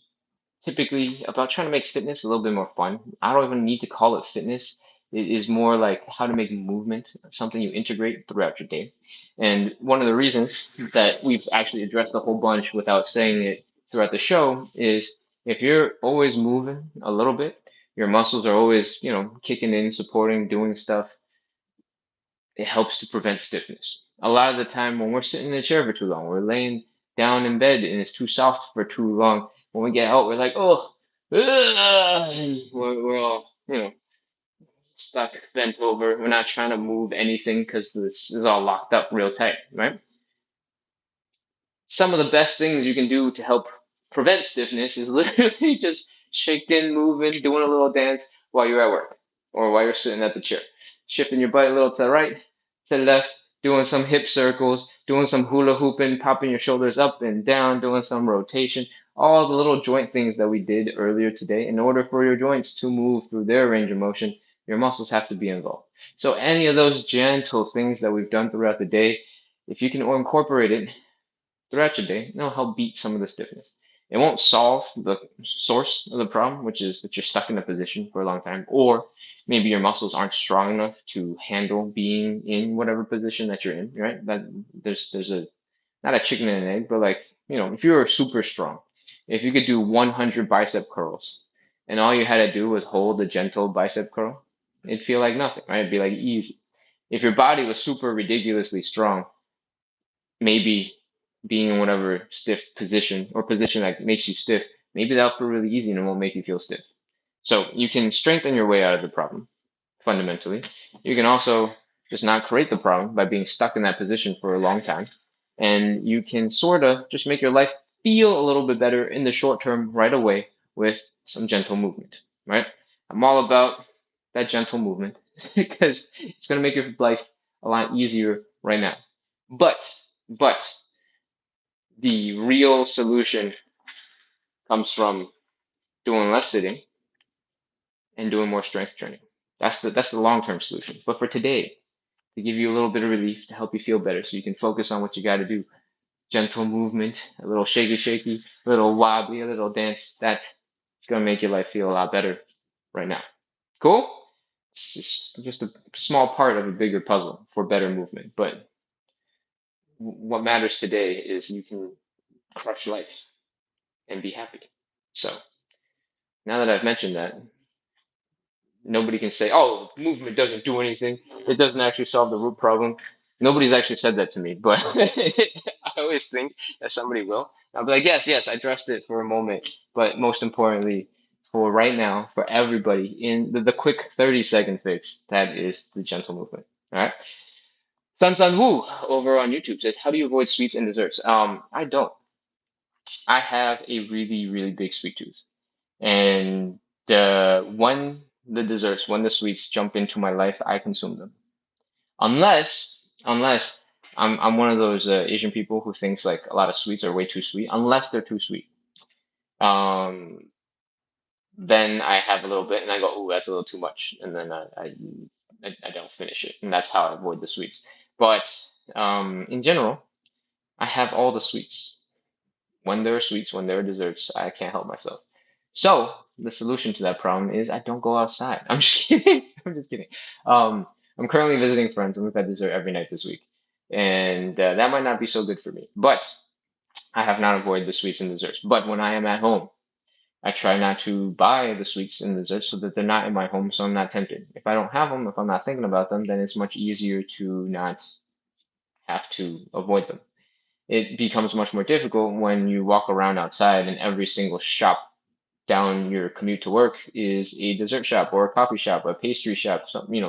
typically about trying to make fitness a little bit more fun. I don't even need to call it fitness. It is more like how to make movement something you integrate throughout your day. And one of the reasons that we've actually addressed a whole bunch without saying it throughout the show is if you're always moving a little bit, your muscles are always, kicking in, supporting, doing stuff, it helps to prevent stiffness. A lot of the time when we're sitting in a chair for too long, we're laying down in bed and it's too soft for too long. When we get out, we're like, oh, and we're all, stuck, bent over. We're not trying to move anything because this is all locked up real tight, right? Some of the best things you can do to help prevent stiffness is literally just shaking, moving, doing a little dance while you're at work or while you're sitting at the chair. Shifting your butt a little to the right, to the left, doing some hip circles, doing some hula hooping, popping your shoulders up and down, doing some rotation, all the little joint things that we did earlier today. In order for your joints to move through their range of motion, your muscles have to be involved. So any of those gentle things that we've done throughout the day, if you can incorporate it throughout your day, it'll help beat some of the stiffness. It won't solve the source of the problem, which is that you're stuck in a position for a long time, or maybe your muscles aren't strong enough to handle being in whatever position that you're in, right? That there's a not a chicken and an egg, but like, if you were super strong, if you could do 100 bicep curls and all you had to do was hold a gentle bicep curl, it'd feel like nothing, right? It'd be like easy. If your body was super ridiculously strong, maybe being in whatever stiff position or position that makes you stiff, maybe that'll feel really easy and it won't make you feel stiff. So you can strengthen your way out of the problem fundamentally. You can also just not create the problem by being stuck in that position for a long time. And you can sort of just make your life feel a little bit better in the short term right away with some gentle movement, right? I'm all about that gentle movement because it's going to make your life a lot easier right now. But, but the real solution comes from doing less sitting and doing more strength training. That's the long-term solution. But for today, to give you a little bit of relief, to help you feel better, so you can focus on what you got to do, gentle movement, a little shaky, shaky, a little wobbly, a little dance. That's going to make your life feel a lot better right now. Cool? It's just a small part of a bigger puzzle for better movement. But what matters today is you can crush life and be happy. So now that I've mentioned that, nobody can say, "Oh, movement doesn't do anything. It doesn't actually solve the root problem." Nobody's actually said that to me, but I always think that somebody will. I'll be like, "Yes, yes, I addressed it for a moment, but most importantly, for right now, for everybody, in the quick 30-second fix, that is the gentle movement." All right. Sun Sun Wu over on YouTube says, "How do you avoid sweets and desserts?" I don't. I have a really, really big sweet tooth. And when the desserts, when the sweets jump into my life, I consume them. Unless I'm one of those Asian people who thinks like a lot of sweets are way too sweet. Unless they're too sweet, um, then I have a little bit and I go, "Ooh, that's a little too much," and then I don't finish it, and that's how I avoid the sweets. But in general, I have all the sweets. When there are sweets, when there are desserts, I can't help myself. So the solution to that problem is I don't go outside. I'm just kidding. I'm just kidding. Um, I'm currently visiting friends, and we've had dessert every night this week, and that might not be so good for me. But I have not avoided the sweets and desserts. But when I am at home, I try not to buy the sweets and desserts so that they're not in my home, so I'm not tempted. If I don't have them, if I'm not thinking about them, then it's much easier to not have to avoid them. It becomes much more difficult when you walk around outside and every single shop down your commute to work is a dessert shop or a coffee shop, a pastry shop,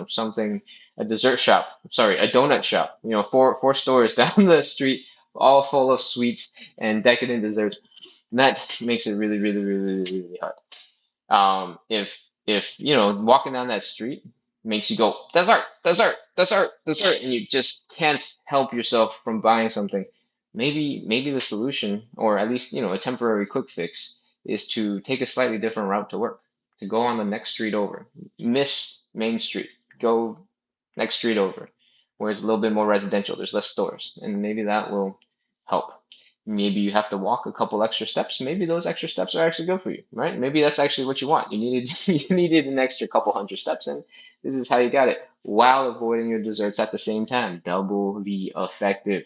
something, a dessert shop, sorry, a donut shop, four stores down the street, all full of sweets and decadent desserts. And that makes it really, really, really, really, really hard. If walking down that street makes you go dessert, dessert, dessert, dessert, and you just can't help yourself from buying something, maybe the solution, or at least a temporary quick fix, is to take a slightly different route to work, to go on the next street over, miss Main Street, go next street over, where it's a little bit more residential, there's less stores, and maybe that will help. Maybe you have to walk a couple extra steps. Maybe those extra steps are actually good for you, right? Maybe that's actually what you want. You needed you needed an extra couple hundred steps, and this is how you got it while avoiding your desserts at the same time. Doubly effective.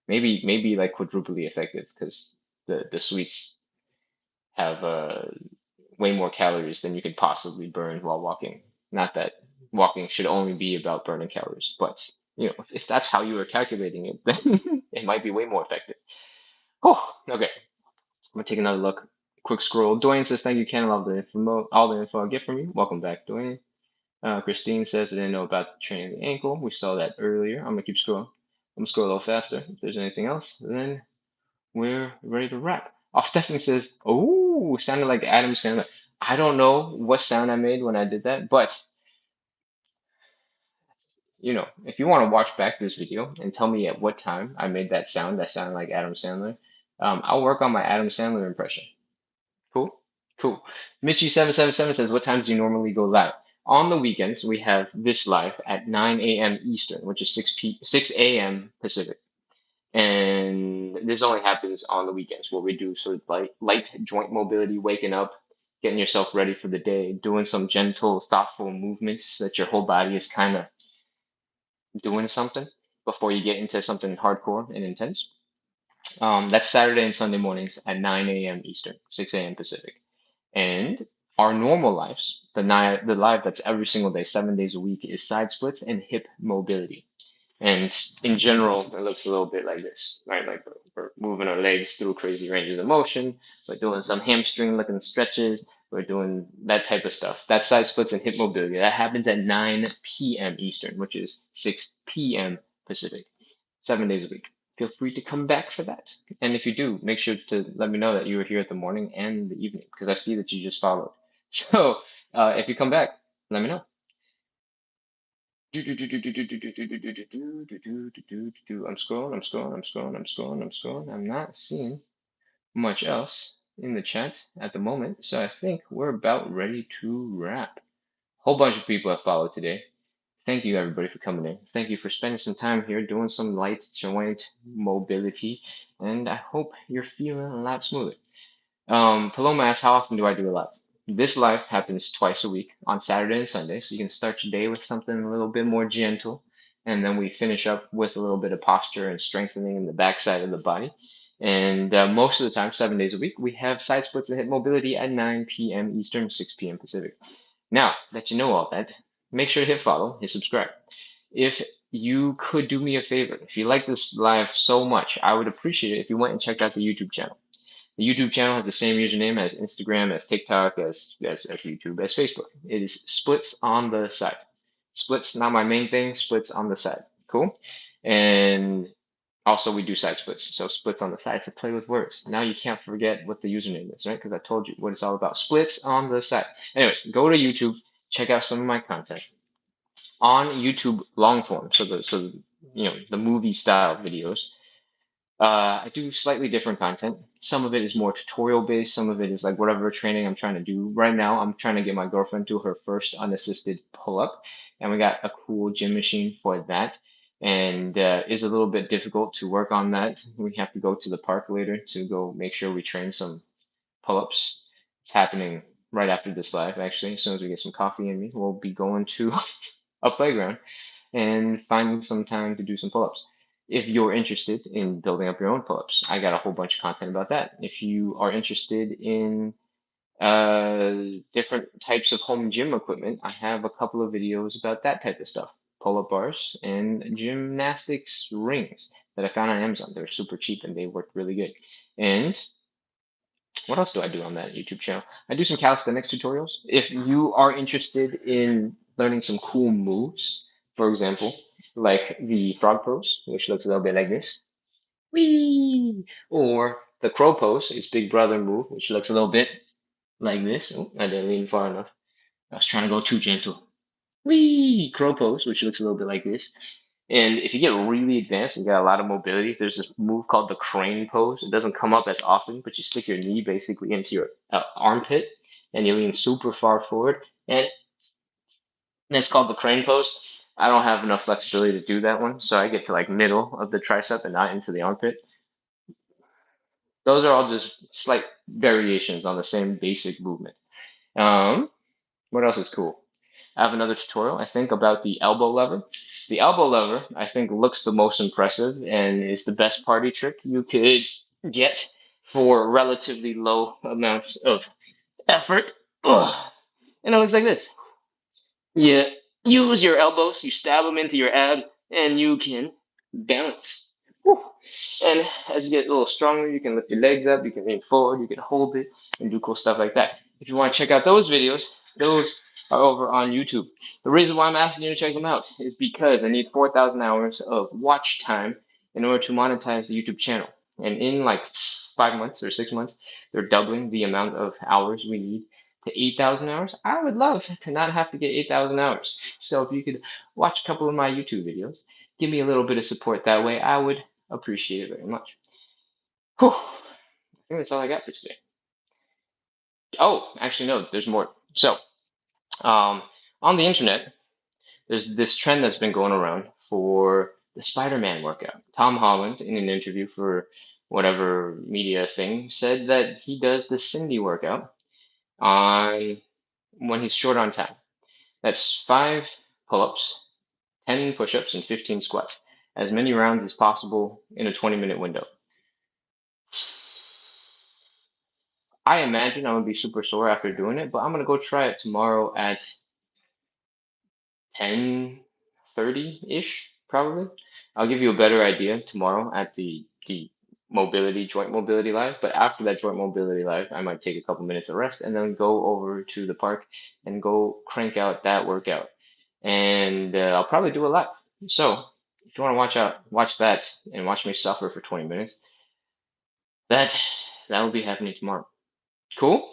Maybe like quadruply effective because the sweets have way more calories than you could possibly burn while walking. Not that walking should only be about burning calories, but if that's how you are calculating it, then it might be way more effective. Oh, okay. I'm gonna take another look. Quick scroll. Dwayne says, "Thank you, Ken. I love the info, all the info I get from you." Welcome back, Dwayne. Christine says, "I didn't know about training the ankle. We saw that earlier." I'm gonna keep scrolling. I'm gonna scroll a little faster. If there's anything else, then we're ready to wrap. Oh, Stephanie says, "Oh, sounded like Adam Sandler." I don't know what sound I made when I did that, but if you want to watch back this video and tell me at what time I made that sound that sounded like Adam Sandler, I'll work on my Adam Sandler impression. Cool. Cool. Mitchy777 says, "What times do you normally go live?" On the weekends, we have this live at 9 a.m. Eastern, which is 6 a.m. Pacific. And this only happens on the weekends where we do sort of like light joint mobility, waking up, getting yourself ready for the day, doing some gentle, thoughtful movements so that your whole body is kind of doing something before you get into something hardcore and intense. That's Saturday and Sunday mornings at 9 a.m. Eastern, 6 a.m. Pacific. And our normal lives, the life that's every single day, 7 days a week, is side splits and hip mobility. And in general, it looks a little bit like this, right? Like we're moving our legs through crazy ranges of motion, we're doing some hamstring looking stretches, We're doing that type of stuff. That side splits and hip mobility. That happens at 9 p.m. Eastern, which is 6 p.m. Pacific, 7 days a week. Feel free to come back for that. And if you do, make sure to let me know that you were here at the morning and the evening because I see that you just followed. So if you come back, let me know. I'm scrolling, I'm scrolling, I'm scrolling, I'm scrolling, I'm scrolling. I'm not seeing much else in the chat at the moment, so I think we're about ready to wrap. Whole bunch of people have followed today. Thank you everybody for coming in. Thank you for spending some time here doing some light joint mobility, and I hope you're feeling a lot smoother. Paloma asks, how often do I do a live? This live happens twice a week on Saturday and Sunday, so you can start your day with something a little bit more gentle, and then we finish up with a little bit of posture and strengthening in the backside of the body. And most of the time, 7 days a week, we have side splits and hip mobility at 9 p.m. Eastern, 6 p.m. Pacific. Now that you know all that, make sure to hit follow, hit subscribe. If you could do me a favor, if you like this live so much, I would appreciate it if you went and checked out the YouTube channel. The YouTube channel has the same username as Instagram, as TikTok, as YouTube, as Facebook. It is Splits on the Side. Splits, not my main thing, Splits on the Side. Cool? And also we do side splits. So splits on the side to play with words. Now you can't forget what the username is, right? Because I told you what it's all about. Splits on the side. Anyways, go to YouTube, check out some of my content on YouTube long form. So the movie style videos. I do slightly different content. Some of it is more tutorial based. Some of it is like whatever training I'm trying to do. Right now, I'm trying to get my girlfriend to her first unassisted pull up, and we got a cool gym machine for that. And it's a little bit difficult to work on that. We have to go to the park later to go make sure we train some pull ups. It's happening right after this live, actually. As soon as we get some coffee in me, we'll be going to a playground and finding some time to do some pull-ups. If you're interested in building up your own pull-ups, I got a whole bunch of content about that. If you are interested in different types of home gym equipment, I have a couple of videos about that type of stuff. Pull-up bars and gymnastics rings that I found on Amazon. They were super cheap and they worked really good. And what else do I do on that YouTube channel? I do some calisthenics tutorials. If you are interested in learning some cool moves, for example, like the frog pose, which looks a little bit like this, whee, or the crow pose, is Big Brother move, which looks a little bit like this. Oh, I didn't lean far enough. I was trying to go too gentle. Whee! Crow pose, which looks a little bit like this. And if you get really advanced and got a lot of mobility, there's this move called the crane pose. It doesn't come up as often, but you stick your knee basically into your armpit and you lean super far forward. And it's called the crane pose. I don't have enough flexibility to do that one, so I get to like middle of the tricep and not into the armpit. Those are all just slight variations on the same basic movement. What else is cool? I have another tutorial, I think, about the elbow lever. The elbow lever, I think, looks the most impressive and is the best party trick you could get for relatively low amounts of effort. Ugh. And it looks like this. You use your elbows, you stab them into your abs, and you can balance. Whew. And as you get a little stronger, you can lift your legs up, you can lean forward, you can hold it, and do cool stuff like that. If you want to check out those videos, those are over on YouTube. The reason why I'm asking you to check them out is because I need 4,000 hours of watch time in order to monetize the YouTube channel. And in like 5 months or 6 months, they're doubling the amount of hours we need to 8,000 hours. I would love to not have to get 8,000 hours. So if you could watch a couple of my YouTube videos, give me a little bit of support that way, I would appreciate it very much. Whew. I think that's all I got for today. Oh, actually, no, there's more. So, on the internet, there's this trend that's been going around for the Spider-Man workout. Tom Holland, in an interview for whatever media thing, said that he does the Cindy workout on when he's short on time. That's 5 pull-ups, 10 push-ups, and 15 squats. As many rounds as possible in a 20-minute window. I imagine I'm gonna be super sore after doing it, but I'm gonna go try it tomorrow at 10:30-ish, probably. I'll give you a better idea tomorrow at the mobility, joint mobility live. But after that joint mobility live, I might take a couple minutes of rest and then go over to the park and go crank out that workout. And I'll probably do a live. So if you want to watch that and watch me suffer for 20 minutes, that that will be happening tomorrow. Cool?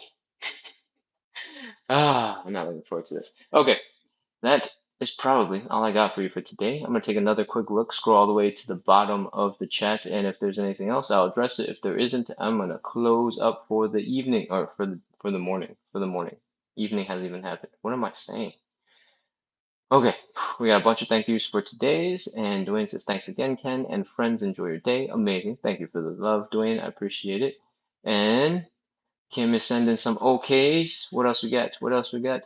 I'm not looking forward to this. Okay, that is probably all I got for you for today. I'm gonna take another quick look, scroll all the way to the bottom of the chat, and if there's anything else, I'll address it. If there isn't, I'm gonna close up for the evening or for the morning. For the morning. Evening hasn't even happened. What am I saying? Okay, we got a bunch of thank yous for today's, and Dwayne says thanks again, Ken, and friends, enjoy your day. Amazing. Thank you for the love, Dwayne. I appreciate it. And Kim is sending some okays. What else we got? What else we got?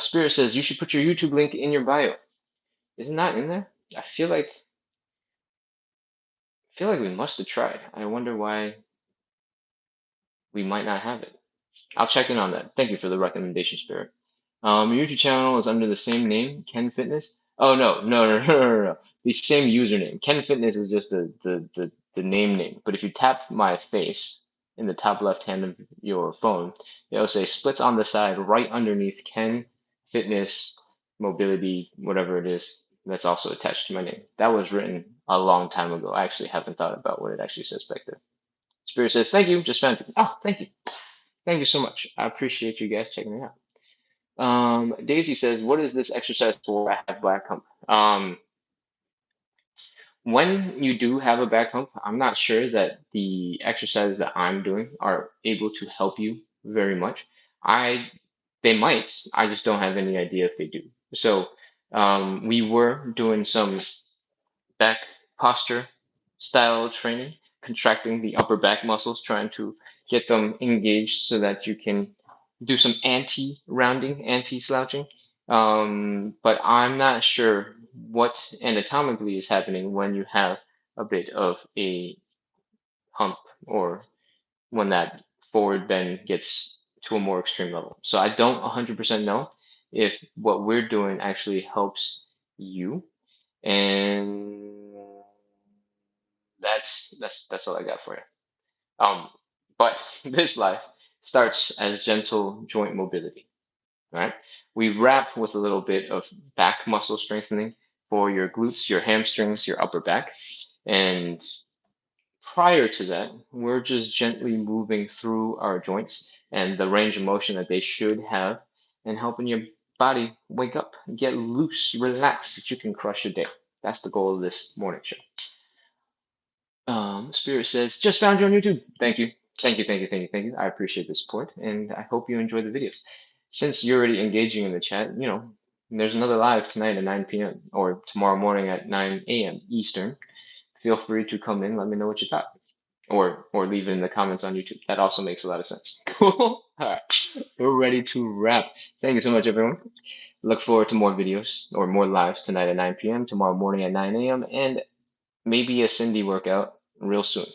Spirit says you should put your YouTube link in your bio. Isn't that in there? I feel like we must have tried. I wonder why we might not have it. I'll check in on that. Thank you for the recommendation, Spirit. Your YouTube channel is under the same name, Ken Fitness. Oh no. The same username. Ken Fitness is just the name. But if you tap my face in the top left hand of your phone, it'll say splits on the side right underneath Ken Fitness Mobility, whatever it is, that's also attached to my name. That was written a long time ago. I actually haven't thought about what it actually says back there. Spirit says, thank you, just found you. Oh, thank you. Thank you so much. I appreciate you guys checking it out. Daisy says, "What is this exercise for? I have back hump." When you do have a back hump, I'm not sure that the exercises that I'm doing are able to help you very much. I, they might. I just don't have any idea if they do. So, we were doing some back posture style training, contracting the upper back muscles, trying to get them engaged so that you can do some anti-rounding, anti-slouching. But I'm not sure what anatomically is happening when you have a bit of a hump or when that forward bend gets to a more extreme level. So I don't 100% know if what we're doing actually helps you. And that's all I got for you. But this life starts as gentle joint mobility. Right? We wrap with a little bit of back muscle strengthening for your glutes, your hamstrings, your upper back. And prior to that, we're just gently moving through our joints and the range of motion that they should have and helping your body wake up, get loose, relax, so that you can crush your day. That's the goal of this morning show. Spirit says, just found you on YouTube. Thank you. Thank you. I appreciate the support and I hope you enjoy the videos. Since you're already engaging in the chat, there's another live tonight at 9 p.m. or tomorrow morning at 9 a.m. Eastern. Feel free to come in, let me know what you thought. Or leave it in the comments on YouTube. That also makes a lot of sense. Cool. All right. We're ready to wrap. Thank you so much, everyone. Look forward to more videos or more lives tonight at 9 p.m., tomorrow morning at 9 a.m., and maybe a Cindy workout real soon.